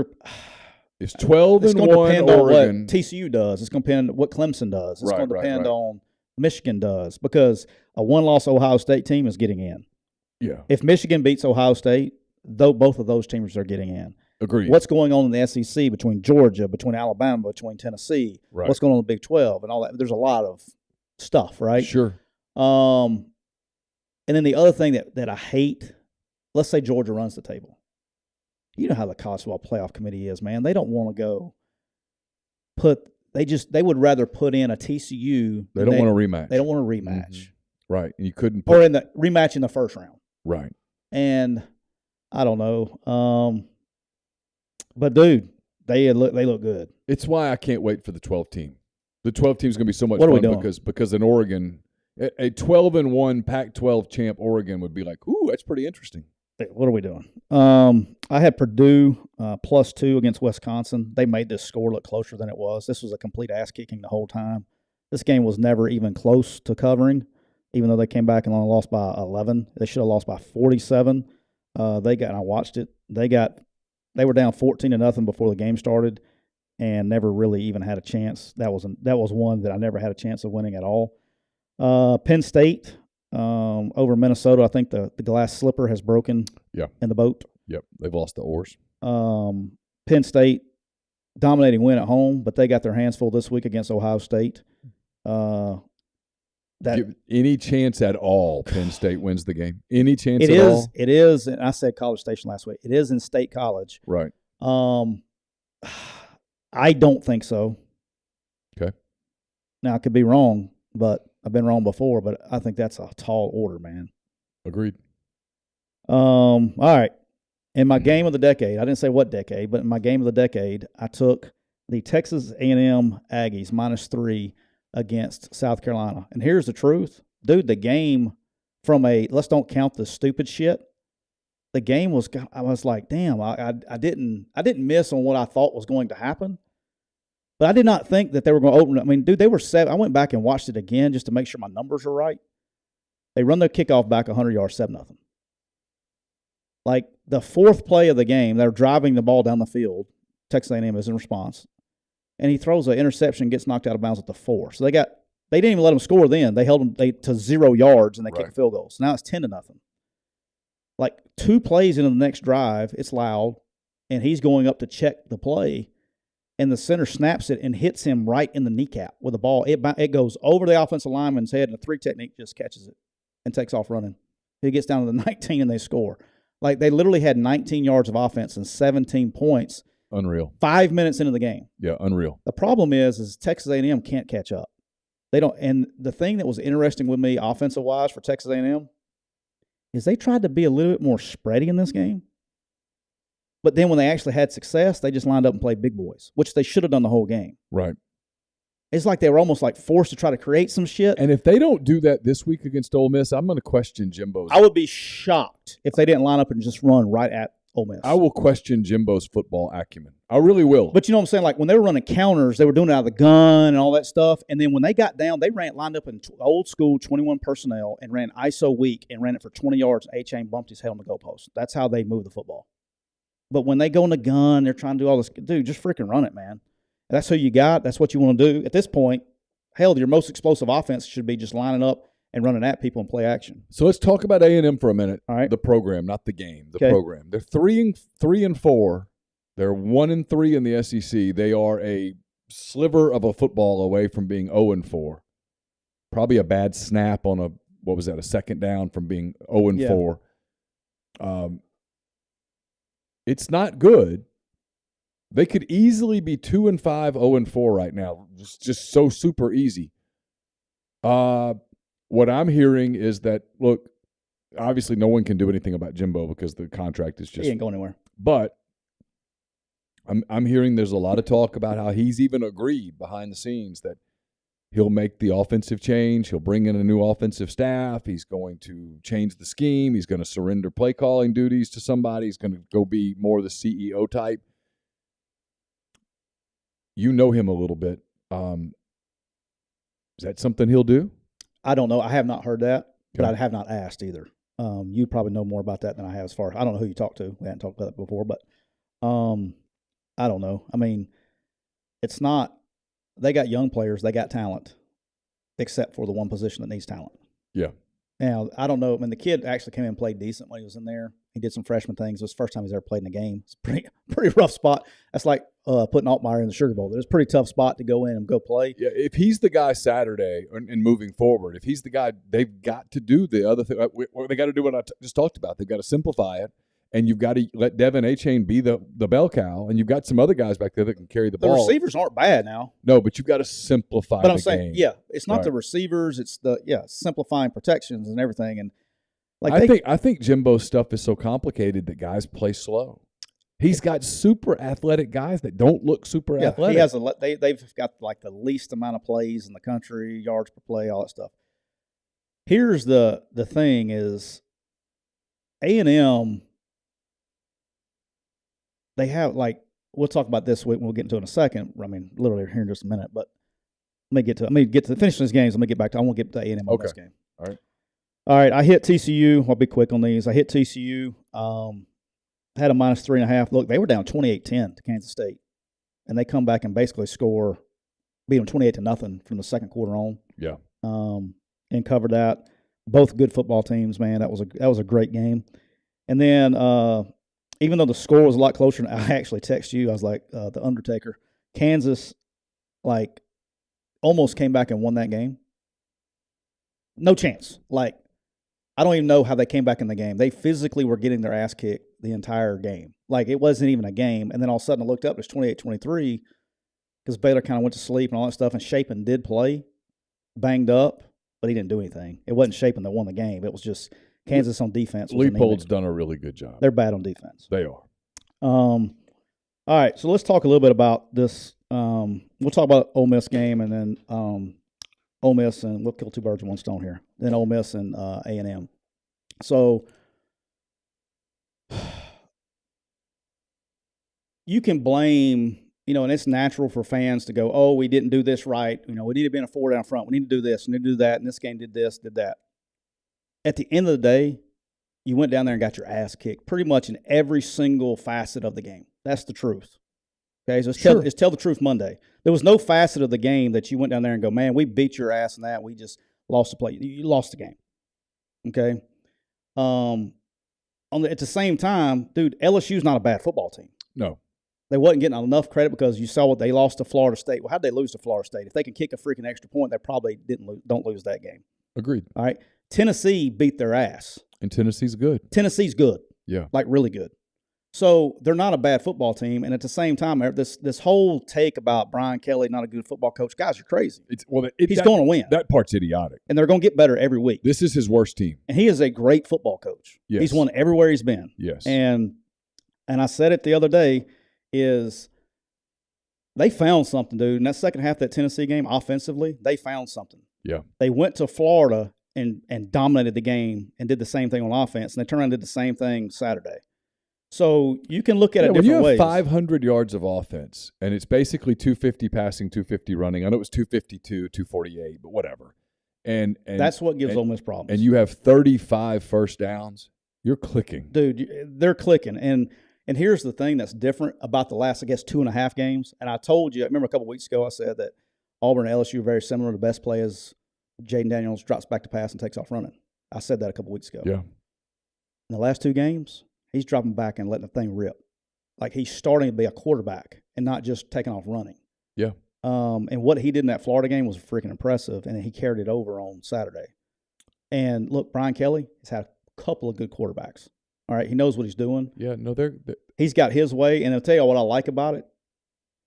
it's 12 and 1 Oregon. On what TCU does. It's going to depend on what Clemson does. It's going to depend on Michigan does, because a one-loss Ohio State team is getting in. Yeah. If Michigan beats Ohio State, though, both of those teams are getting in. Agreed. What's going on in the SEC between Georgia, between Alabama, between Tennessee? Right. What's going on in the Big 12 and all that? There's a lot of stuff, right? Sure. And then the other thing that I hate, let's say Georgia runs the table. You know how the college football playoff committee is, man. They don't want to go they would rather put in a TCU. They don't want a rematch. They don't want a rematch. Mm-hmm. Right. And you couldn't or in the rematch in the first round. Right. And I don't know. But dude, they look good. It's why I can't wait for the 12 team. The 12 team is going to be so much what fun because in Oregon, a 12-1 Pac-12 champ Oregon would be like, ooh, that's pretty interesting. What are we doing? I had Purdue +2 against Wisconsin. They made this score look closer than it was. This was a complete ass-kicking the whole time. This game was never even close to covering, even though they came back and only lost by 11. They should have lost by 47. I watched it. They were down 14-0 before the game started and never really even had a chance. That was one that I never had a chance of winning at all. Penn State over Minnesota. I think the glass slipper has broken in the boat. Yep, they've lost the oars. Penn State, dominating win at home, but they got their hands full this week against Ohio State. Any chance at all Penn State wins the game? Any chance at all? It is, and I said College Station last week. It is in State College. Right. I don't think so. Okay. Now, I could be wrong, but I've been wrong before, but I think that's a tall order, man. Agreed. All right. In my game of the decade, I didn't say what decade, but in my game of the decade, I took the Texas A&M Aggies -3 against South Carolina. And here's the truth. Dude, the game let's don't count the stupid shit. The game was, I was like, damn, I didn't miss on what I thought was going to happen. But I did not think that they were going to open. I mean, dude, they were 7. I went back and watched it again just to make sure my numbers are right. They run their kickoff back 100 yards, 7-0. Like the fourth play of the game, they're driving the ball down the field. Texas A&M is in response. And he throws an interception, gets knocked out of bounds at the 4. So they didn't even let them score then. They held them to 0 yards and they kicked field goals. So now it's 10-0. Like 2 plays into the next drive, it's loud, and he's going up to check the play. And the center snaps it and hits him right in the kneecap with the ball. It goes over the offensive lineman's head, and a 3 technique just catches it and takes off running. He gets down to the 19, and they score. Like, they literally had 19 yards of offense and 17 points. Unreal. 5 minutes into the game. Yeah, unreal. The problem is Texas A&M can't catch up. They don't. And the thing that was interesting with me offensive-wise for Texas A&M is they tried to be a little bit more spready in this game. But then when they actually had success, they just lined up and played big boys, which they should have done the whole game. Right. It's like they were almost like forced to try to create some shit. And if they don't do that this week against Ole Miss, I'm going to question Jimbo's. I would be shocked if they didn't line up and just run right at Ole Miss. I will question Jimbo's football acumen. I really will. But you know what I'm saying? Like when they were running counters, they were doing it out of the gun and all that stuff. And then when they got down, they lined up in old school 21 personnel and ran ISO weak and ran it for 20 yards. And A-Chain bumped his head on the goalpost. That's how they move the football. But when they go in the gun, they're trying to do all this. Dude, just freaking run it, man. That's who you got. That's what you want to do. At this point, hell, your most explosive offense should be just lining up and running at people and play action. So let's talk about A&M for a minute. All right. The program, not the game. The program. They're 3-4. They're 1-3 in the SEC. They are a sliver of a football away from being 0-4. Probably a bad snap on a second down from being 0-4. It's not good. They could easily be 2-5, 0-4 right now. Just so super easy. What I'm hearing is that, look, obviously no one can do anything about Jimbo because the contract is just – he ain't going anywhere. But I'm hearing there's a lot of talk about how he's even agreed behind the scenes that He'll make the offensive change. He'll bring in a new offensive staff. He's going to change the scheme. He's going to surrender play calling duties to somebody. He's going to go be more the CEO type. You know him a little bit. Is that something he'll do? I don't know. I have not heard that, but I have not asked either. You probably know more about that than I have as far as – I don't know who you talked to. We hadn't talked about that before, but I don't know. I mean, it's not – they got young players. They got talent, except for the one position that needs talent. Yeah. Now, I don't know. I mean, the kid actually came in and played decent when he was in there. He did some freshman things. It was the first time he's ever played in a game. It's a pretty rough spot. That's like putting Altmaier in the Sugar Bowl. It's a pretty tough spot to go in and go play. Yeah, if he's the guy Saturday and moving forward, if he's the guy, they've got to do the other thing. They got to do what I just talked about. They've got to simplify it, and you've got to let Devin Achane be the bell cow, and you've got some other guys back there that can carry the ball. The receivers aren't bad now. No, but you've got to simplify but I'm the saying, game. Yeah, it's not the receivers. It's simplifying protections and everything. And I think Jimbo's stuff is so complicated that guys play slow. He's got super athletic guys that don't look super athletic. He has they've got like the least amount of plays in the country, yards per play, all that stuff. Here's the thing is A&M, they have we'll talk about this week. We'll get into it in a second. I mean, literally here in just a minute, but let me get to finish these games. Let me get back to. I want to get to A&M on this game. All right. I hit TCU. I'll be quick on these. I hit TCU. Had a minus 3.5. Look, they were down 28-10 to Kansas State, and they come back and basically beat them 28-0 from the second quarter on. Yeah. And covered that. Both good football teams, man. That was a great game. And then even though the score was a lot closer, I actually texted you. I was like, the Undertaker, Kansas, almost came back and won that game. No chance. I don't even know how they came back in the game. They physically were getting their ass kicked the entire game. It wasn't even a game. And then all of a sudden I looked up, it's 28-23 because Baylor kind of went to sleep and all that stuff. And Shapen did play, banged up, but he didn't do anything. It wasn't Shapen that won the game. It was just Kansas on defense. Leipold's done a really good job. They're bad on defense. They are. All right, so let's talk a little bit about this. We'll talk about Ole Miss game and then Ole Miss, and we'll kill two birds with one stone here. Then Ole Miss and A&M. So you can blame, and it's natural for fans to go, oh, we didn't do this right. We need to be in a 4-down front. We need to do this. We need to do that. And this game did this, did that. At the end of the day, you went down there and got your ass kicked pretty much in every single facet of the game. That's the truth. Okay, so it's tell the truth Monday. There was no facet of the game that you went down there and go, man, we beat your ass in that. We just lost the play. You lost the game. Okay? At the same time, dude, LSU's not a bad football team. No. They wasn't getting enough credit because you saw what they lost to Florida State. Well, how'd they lose to Florida State? If they can kick a freaking extra point, they probably don't lose that game. Agreed. All right? Tennessee beat their ass. And Tennessee's good. Tennessee's good. Yeah. Really good. So they're not a bad football team, and at the same time, this whole take about Brian Kelly not a good football coach, guys, you're crazy. He's going to win. That part's idiotic, and they're going to get better every week. This is his worst team, and he is a great football coach. Yes. He's won everywhere he's been. Yes, and I said it the other day is they found something, dude. In that second half of that Tennessee game, offensively, they found something. Yeah, they went to Florida and dominated the game and did the same thing on offense, and they turned around and did the same thing Saturday. So you can look at it different ways. When you have 500 yards of offense, and it's basically 250 passing, 250 running. I know it was 252, 248, but whatever. And that's what gives Ole Miss problems. And you have 35 first downs. You're clicking. Dude, they're clicking. And here's the thing that's different about the last, 2.5 games. And I told you, I remember a couple weeks ago I said that Auburn and LSU are very similar. The best play is Jaden Daniels drops back to pass and takes off running. I said that a couple weeks ago. Yeah. In the last 2 games, he's dropping back and letting the thing rip. He's starting to be a quarterback and not just taking off running. Yeah. And what he did in that Florida game was freaking impressive, and he carried it over on Saturday. And look, Brian Kelly has had a couple of good quarterbacks. All right, he knows what he's doing. Yeah, no, he's got his way, and I'll tell you what I like about it.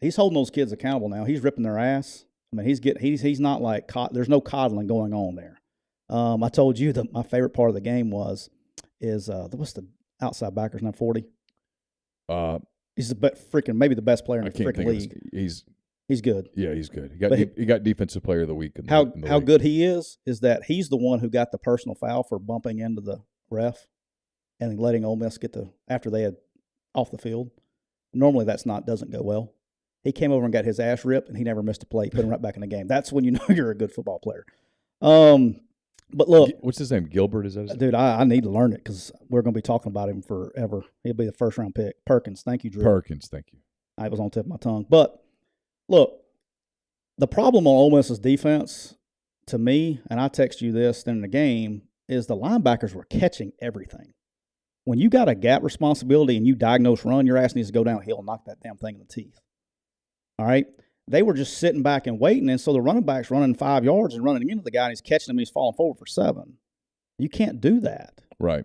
He's holding those kids accountable now. He's ripping their ass. I mean, he's not there's no coddling going on there. I told you that my favorite part of the game what's the outside backers now 40. He's maybe the best player in the freaking league. He's He's good. Yeah, he's good. He got Defensive Player of the Week. How league. good he is that he's the one who got the personal foul for bumping into the ref and letting Ole Miss get after they had off the field. Normally doesn't go well. He came over and got his ass ripped, and he never missed a play. Put him right back in the game. That's when you know you're a good football player. But look, what's his name? Gilbert, is that his name? Dude, I need to learn it because we're going to be talking about him forever. He'll be the first-round pick. Perkins, thank you, Drew. Perkins, thank you. I was on the tip of my tongue. But, look, the problem on Ole Miss's defense, to me, and I text you this in the game, is the linebackers were catching everything. When you got a gap responsibility and you diagnose run, your ass needs to go downhill and knock that damn thing in the teeth. All right? They were just sitting back and waiting, and so the running back's running 5 yards and running into the guy, and he's catching him, and he's falling forward for 7. You can't do that. Right.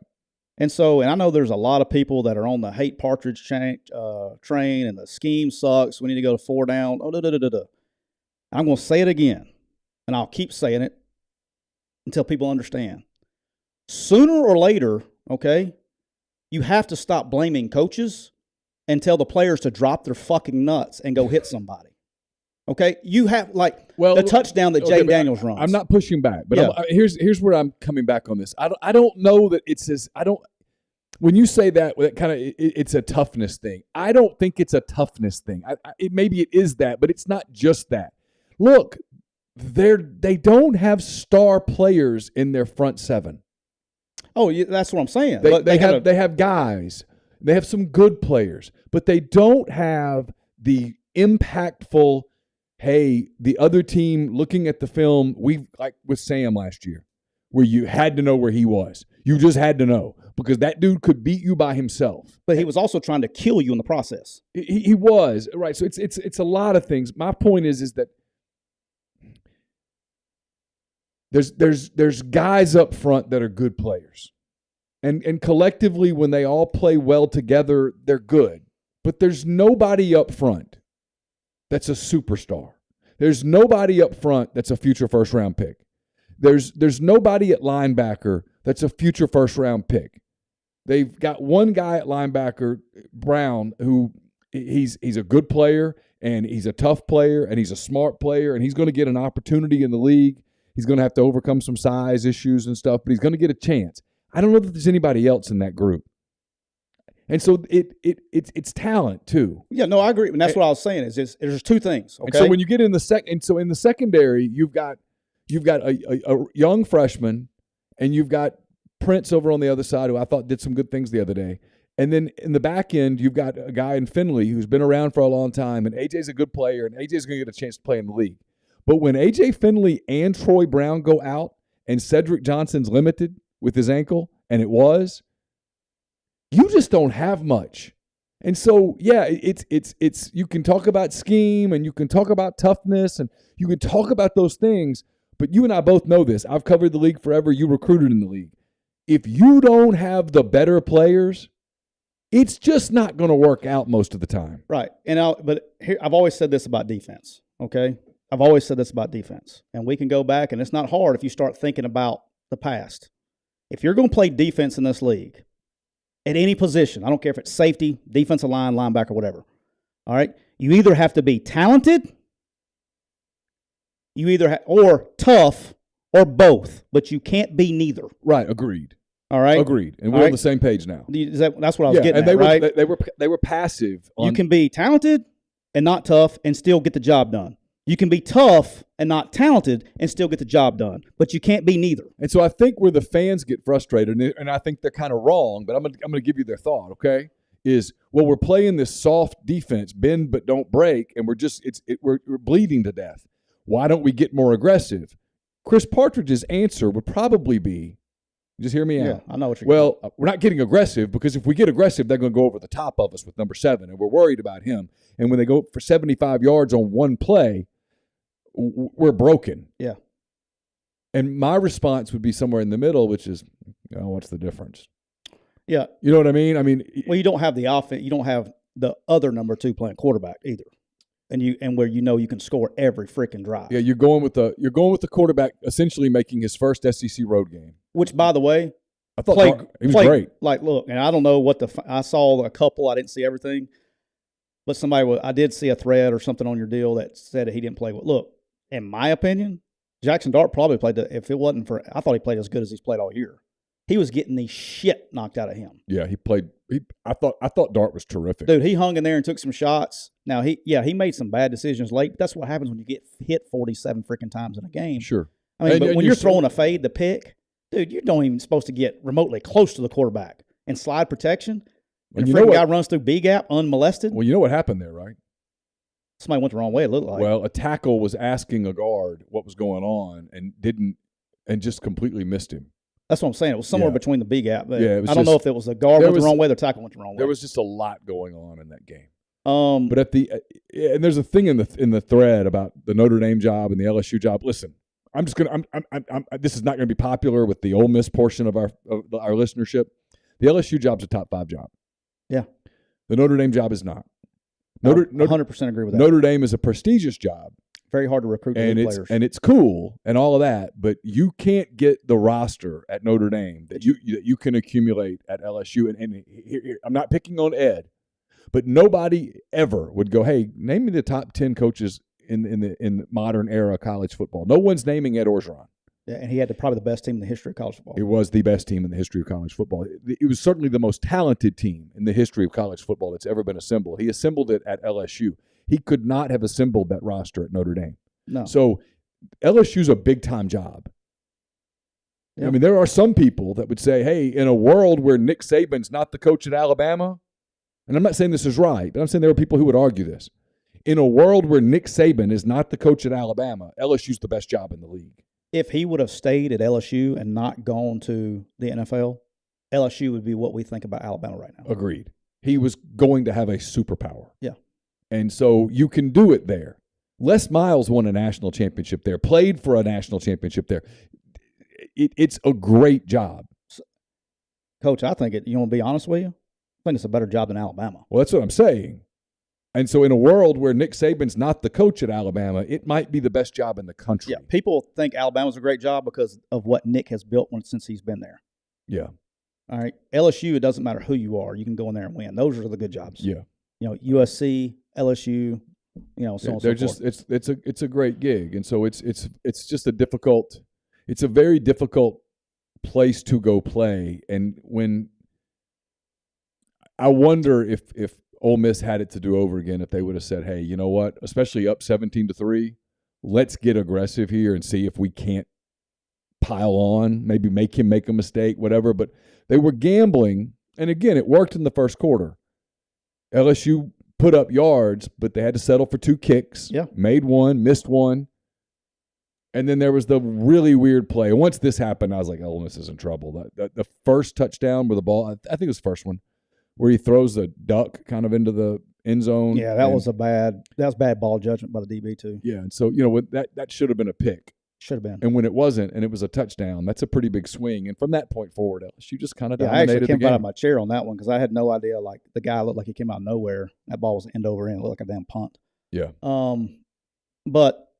And so, and I know there's a lot of people that are on the hate Partridge train, and the scheme sucks. We need to go to 4 down. I'm going to say it again, and I'll keep saying it until people understand. Sooner or later, okay, you have to stop blaming coaches and tell the players to drop their fucking nuts and go hit somebody. Okay, you have the touchdown that Jay Daniels runs. I'm not pushing back, but here's where I'm coming back on this. I don't know that it says when you say that kind of it's a toughness thing. I don't think it's a toughness thing. Maybe it is that, but it's not just that. Look, they don't have star players in their front 7. Oh, yeah, that's what I'm saying. They have guys. They have some good players, but they don't have the impactful. Hey, the other team looking at the film, like with Sam last year, where you had to know where he was. You just had to know because that dude could beat you by himself. But he was also trying to kill you in the process. He was, right. So it's a lot of things. My point is that there's guys up front that are good players. And collectively, when they all play well together, they're good. But there's nobody up front that's a superstar. There's nobody up front that's a future first-round pick. There's nobody at linebacker that's a future first-round pick. They've got one guy at linebacker, Brown, who he's a good player, and he's a tough player, and he's a smart player, and he's going to get an opportunity in the league. He's going to have to overcome some size issues and stuff, but he's going to get a chance. I don't know that there's anybody else in that group. And so it's talent too. Yeah, no, I agree. And that's what I was saying is there's 2 things. Okay. And so when you get in the secondary, you've got a young freshman, and you've got Prince over on the other side, who I thought did some good things the other day. And then in the back end, you've got a guy in Finley who's been around for a long time, and AJ's a good player, and AJ's going to get a chance to play in the league. But when AJ Finley and Troy Brown go out, and Cedric Johnson's limited with his ankle, and it was, you just don't have much. And so, yeah, it's you can talk about scheme, and you can talk about toughness, and you can talk about those things, but you and I both know this. I've covered the league forever. You recruited in the league. If you don't have the better players, it's just not going to work out most of the time. Right. But here, I've always said this about defense, okay? I've always said this about defense. And we can go back, and it's not hard if you start thinking about the past. If you're going to play defense in this league, at any position, I don't care if it's safety, defensive line, linebacker, whatever, all right? You either have to be talented, or tough, or both, but you can't be neither. Right, agreed. All right? Agreed. And we're on the same page now. That's what I was getting at, right? They were passive. You can be talented and not tough and still get the job done. You can be tough and not talented and still get the job done, but you can't be neither. And so I think where the fans get frustrated, and I think they're kind of wrong, but I'm going to give you their thought, okay? Is, well, we're playing this soft defense, bend but don't break, and we're bleeding to death. Why don't we get more aggressive? Chris Partridge's answer would probably be, just hear me out. Yeah, I know what you're Well, we're not getting aggressive because if we get aggressive, they're going to go over the top of us with number 7, and we're worried about him. And when they go for 75 yards on one play, we're broken. Yeah. And my response would be somewhere in the middle, which is, what's the difference? Yeah. You know what I mean? Well, you don't have the offense. You don't have the other number 2 playing quarterback either. And where you can score every freaking drive. Yeah, you're going with the quarterback essentially making his first SEC road game. Which, by the way, I thought he was great. Like, look, and I don't know I saw a couple. I didn't see everything. But I did see a thread or something on your deal that said that he didn't play well. Look, in my opinion, Jackson Dart probably played if it wasn't for, I thought he played as good as he's played all year. He was getting the shit knocked out of him. Yeah, he played. I thought Dart was terrific. Dude, he hung in there and took some shots. Now he made some bad decisions late. But that's what happens when you get hit 47 freaking times in a game. Sure. I mean, but when you're throwing a fade, the pick, dude, you don't even supposed to get remotely close to the quarterback. And slide protection, and the freaking guy runs through B gap unmolested. Well, you know what happened there, right? Somebody went the wrong way. It looked like. Well, a tackle was asking a guard what was going on and just completely missed him. That's what I'm saying. It was somewhere between the B gap. But yeah, I don't know if it was the guard went the wrong way, or the tackle went the wrong way. There was just a lot going on in that game. But and there's a thing in the thread about the Notre Dame job and the LSU job. Listen, this is not going to be popular with the Ole Miss portion of our listenership. The LSU job's a top 5 job. Yeah. The Notre Dame job is not. 100% agree with that. Notre Dame is a prestigious job. Very hard to recruit players. And it's cool and all of that, but you can't get the roster at Notre Dame that you can accumulate at LSU. And here, I'm not picking on Ed, but nobody ever would go, hey, name me the top 10 coaches in the modern era of college football. No one's naming Ed Orgeron. Yeah, and he had probably the best team in the history of college football. It was the best team in the history of college football. It was certainly the most talented team in the history of college football that's ever been assembled. He assembled it at LSU. He could not have assembled that roster at Notre Dame. No. So LSU's a big-time job. Yeah. I mean, there are some people that would say, hey, in a world where Nick Saban's not the coach at Alabama, and I'm not saying this is right, but I'm saying there are people who would argue this. In a world where Nick Saban is not the coach at Alabama, LSU's the best job in the league. If he would have stayed at LSU and not gone to the NFL, LSU would be what we think about Alabama right now. Agreed. He was going to have a superpower. Yeah. And so you can do it there. Les Miles won a national championship there, played for a national championship there. It's a great job. Coach, I think you want to be honest with you? I think it's a better job than Alabama. Well, that's what I'm saying. And so in a world where Nick Saban's not the coach at Alabama, it might be the best job in the country. Yeah, people think Alabama's a great job because of what Nick has built since he's been there. Yeah. All right. LSU, it doesn't matter who you are. You can go in there and win. Those are the good jobs. Yeah. USC, LSU, so on and so forth. It's a great gig. And so it's just it's a very difficult place to go play. And when I wonder if Ole Miss had it to do over again, if they would have said, hey, you know what, especially up 17-3, let's get aggressive here and see if we can't pile on, maybe make him make a mistake, whatever. But they were gambling, and again, it worked in the first quarter. LSU put up yards, but they had to settle for 2 kicks. Yeah. Made one, missed one. And then there was the really weird play. And once this happened, I was like, Ole Miss is in trouble. The first touchdown with the ball, I think it was the first one, where he throws a duck kind of into the end zone. Yeah, that was bad ball judgment by the DB too. Yeah, and so that should have been a pick. Should have been. And when it wasn't, and it was a touchdown, that's a pretty big swing. And from that point forward, LSU just kind of dominated I actually came the game. out of my chair on that one because I had no idea. Like the guy looked like he came out of nowhere. That ball was end over end. It looked like a damn punt. Yeah. But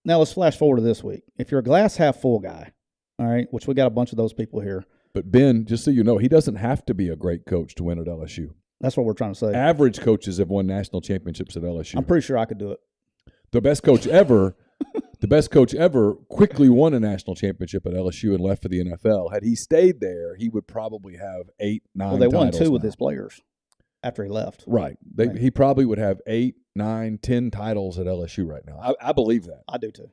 now let's flash forward to this week. If you're a glass half full guy, all right, which we got a bunch of those people here. But Ben, just so you know, he doesn't have to be a great coach to win at LSU. That's what we're trying to say. Average coaches have won national championships at LSU. I'm pretty sure I could do it. The best coach ever quickly won a national championship at LSU and left for the NFL. Had he stayed there, he would probably have 8, 9 Well, they won titles 2 with now. his players after he left. Right. He probably would have 8, 9, 10 titles at LSU right now. I believe that. I do too.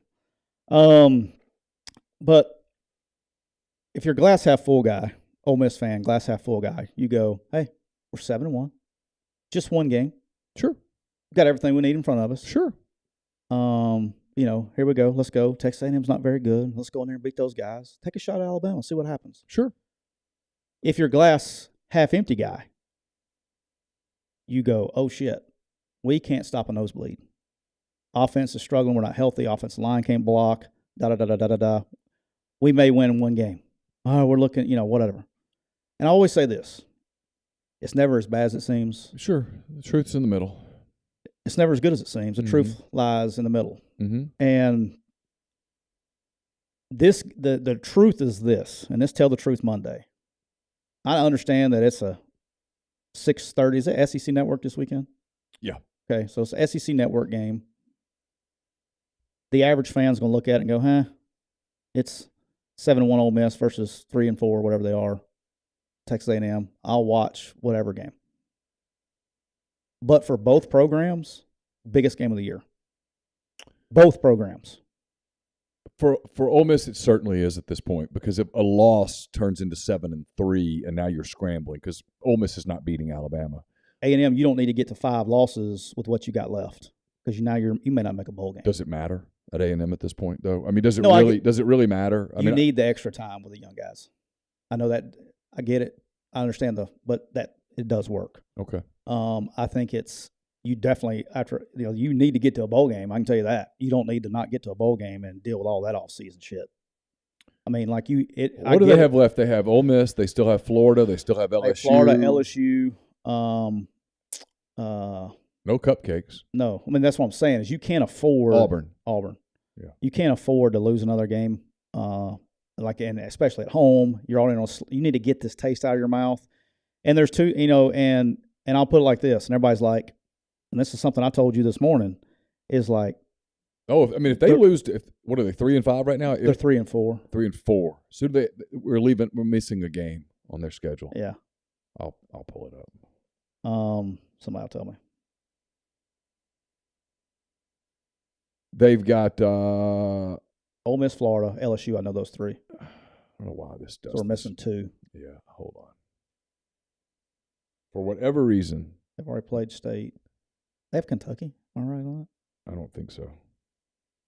But if you're a glass half full guy, Ole Miss fan, glass half full guy, you go, hey, we're 7-1. Just one game. Sure. We've got everything we need in front of us. Sure. Here we go. Let's go. Texas A&M's not very good. Let's go in there and beat those guys. Take a shot at Alabama. See what happens. Sure. If you're glass half empty guy, you go, oh, shit. We can't stop a nosebleed. Offense is struggling. We're not healthy. Offensive line can't block. Da-da-da-da-da-da. We may win in one game. Oh, we're looking, whatever. And I always say this. It's never as bad as it seems. Sure. The truth's in the middle. It's never as good as it seems. The truth lies in the middle. Mm-hmm. And the truth is this, and this Tell the Truth Monday. I understand that it's a 6:30. Is it SEC Network this weekend? Yeah. Okay, so it's an SEC network game. The average fan's going to look at it and go, it's 7-1 Ole Miss versus 3-4, whatever they are, Texas A&M. I'll watch whatever game. But for both programs, biggest game of the year. Both programs. For Ole Miss, it certainly is at this point, because if a loss turns into 7-3, and now you're scrambling because Ole Miss is not beating Alabama. A&M, you don't need to get to 5 losses with what you got left, because you may not make a bowl game. Does it matter at A&M at this point, though? I mean, does it really matter? You need the extra time with the young guys. I know that. I get it. I understand but that it does work. Okay. I think you definitely you need to get to a bowl game. I can tell you that. You don't need to not get to a bowl game and deal with all that off-season shit. I mean, what do they have left? They have Ole Miss. They still have Florida. They still have LSU. Florida, LSU. No cupcakes. No, I mean that's what I'm saying is you can't afford Auburn. Yeah, you can't afford to lose another game. And especially at home, you're already you need to get this taste out of your mouth. And there's two, and I'll put it like this, and everybody's like, and this is something I told you this morning, is like, oh, I mean, if they lose, what are they, 3-5 right now? They're 3-4. 3-4. So we're missing a game on their schedule. Yeah, I'll pull it up. Somebody will tell me. They've got Ole Miss, Florida, LSU. I know those 3. I don't know why this does. So we're missing 2. Yeah, hold on. For whatever reason, they've already played state. They have Kentucky. All right on that? I don't think so.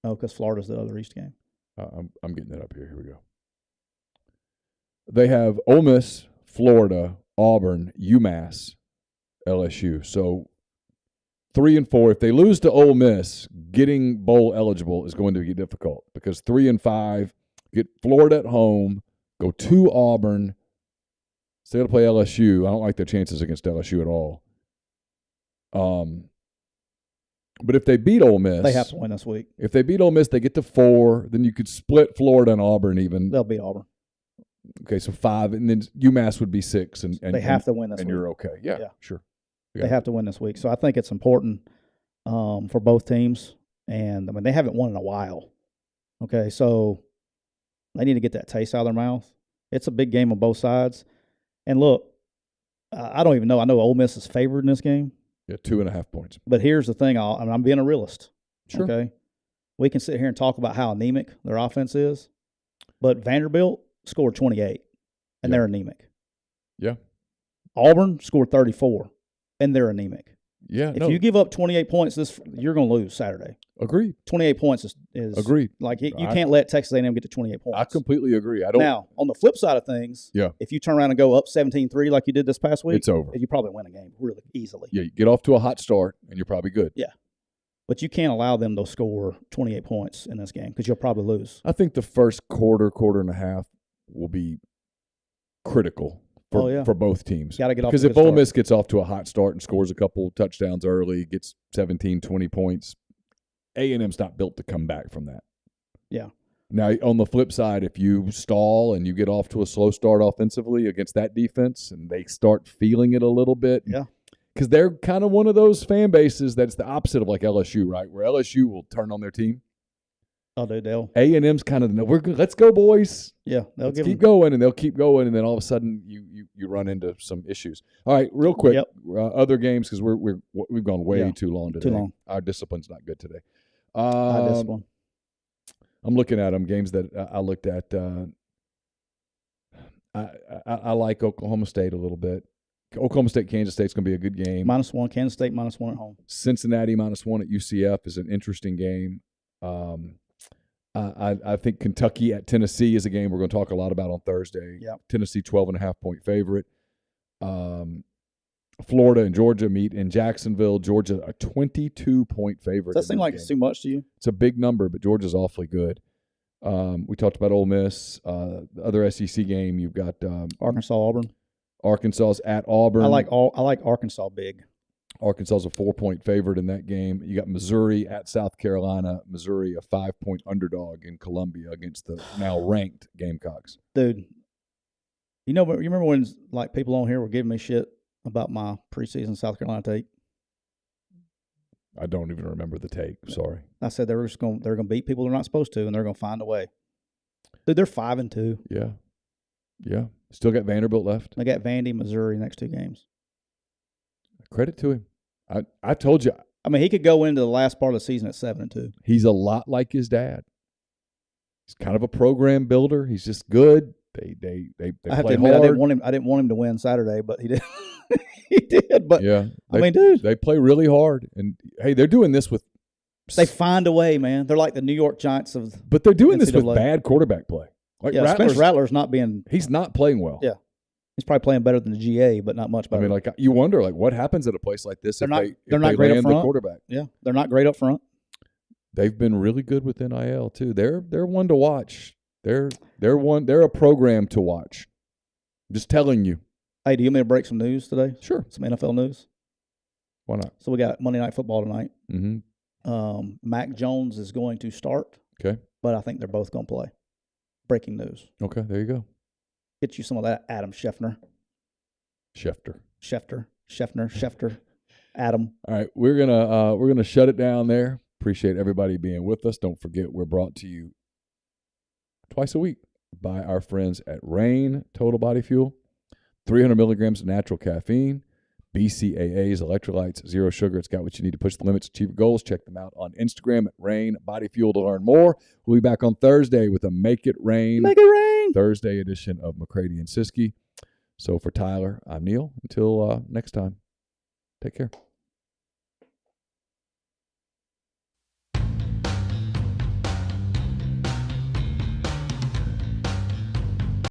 Oh, because Florida's the other East game. I'm getting it up here. Here we go. They have Ole Miss, Florida, Auburn, UMass, LSU. So 3-4. If they lose to Ole Miss, getting bowl eligible is going to be difficult, because 3-5, get Florida at home, go to Auburn. So they got to play LSU. I don't like their chances against LSU at all. But if they beat Ole Miss, they have to win this week. If they beat Ole Miss, they get to 4. Then you could split Florida and Auburn even. They'll beat Auburn. Okay, so 5, and then UMass would be 6, and they have to win this week. And you're okay. Yeah. Sure. They have to win this week. So I think it's important for both teams. And, I mean, they haven't won in a while. Okay, so they need to get that taste out of their mouth. It's a big game on both sides. And, look, I don't even know. I know Ole Miss is favored in this game. Yeah, 2.5 points. But here's the thing. I'm being a realist. Sure. Okay? We can sit here and talk about how anemic their offense is. But Vanderbilt scored 28, and they're anemic. Yeah. Auburn scored 34. And they're anemic. Yeah, if you give up 28 points, you're going to lose Saturday. Agreed. 28 points is agreed. Like you can't let Texas A&M get to 28 points. I completely agree. Now, on the flip side of things, if you turn around and go up 17-3 like you did this past week, it's over. You probably win a game really easily. Yeah, you get off to a hot start, and you're probably good. Yeah. But you can't allow them to score 28 points in this game, because you'll probably lose. I think the first quarter and a half will be critical for both teams. Got to get off. Because if Ole Miss gets off to a hot start and scores a couple touchdowns early, gets 17, 20 points, A&M's not built to come back from that. Yeah. Now, on the flip side, if you stall and you get off to a slow start offensively against that defense and they start feeling it a little bit. Yeah. Because they're kind of one of those fan bases that's the opposite of like LSU, right? Where LSU will turn on their team. Oh, dude, A&M's kind of let's go, boys. Yeah, let's keep going, and they'll keep going, and then all of a sudden you run into some issues. All right, real quick, other games, because we've gone way too long today. Too long. Our discipline's not good today. Discipline. I'm looking at them, games that I looked at. I like Oklahoma State a little bit. Oklahoma State, Kansas State's going to be a good game. -1, Kansas State -1 at home. Cincinnati -1 at UCF is an interesting game. I think Kentucky at Tennessee is a game we're going to talk a lot about on Thursday. Yep. Tennessee 12.5 point favorite. Florida and Georgia meet in Jacksonville. Georgia a 22 point favorite. Does that seem like it's too much to you? It's a big number, but Georgia's awfully good. We talked about Ole Miss. The other SEC game, you've got Arkansas, Auburn. Arkansas's at Auburn. I like Arkansas big. Arkansas's a 4-point favorite in that game. You got Missouri at South Carolina. Missouri a 5-point underdog in Columbia against the now ranked Gamecocks. Dude, you remember when like people on here were giving me shit about my preseason South Carolina take? I don't even remember the take. Sorry. I said they're going to beat people they're not supposed to, and they're going to find a way. Dude, they're 5-2. Yeah. Yeah. Still got Vanderbilt left. They got Vandy, Missouri next 2 games. Credit to him. I told you. I mean, he could go into the last part of the season at 7-2. He's a lot like his dad. He's kind of a program builder. He's just good. They I have play to admit, hard. I didn't want him to win Saturday, but he did. He did. But Yeah. I mean, dude, They play really hard. And, hey, they're doing this with – they find a way, man. They're like the New York Giants of – But they're doing this with NCAA. bad quarterback play. Like yeah, Spencer Rattler's not being – he's not playing well. Yeah. He's probably playing better than the GA, but not much better. I mean, like, you wonder, like, what happens at a place like this They're if not- they they're not great up land the front. quarterback? Yeah, they're not great up front. They've been really good with NIL too. They're one to watch. They're a program to watch. I'm just telling you. Hey, do you want me to break some news today? Sure. Some NFL news? Why not? So we got Monday Night Football tonight. Mm-hmm. Mac Jones is going to start. Okay. But I think they're both going to play. Breaking news. Okay, there you go. Get you some of that Adam Schefter. Adam. All right, we're gonna shut it down there. Appreciate everybody being with us. Don't forget we're brought to you twice a week by our friends at Rain Total Body Fuel. 300 milligrams of natural caffeine, BCAAs, electrolytes, zero sugar. It's got what you need to push the limits, achieve your goals. Check them out on Instagram at Rain Body Fuel to learn more. We'll be back on Thursday with a Make It Rain Thursday edition of McCready&Siskey. So for Tyler, I'm Neal. Until next time, take care.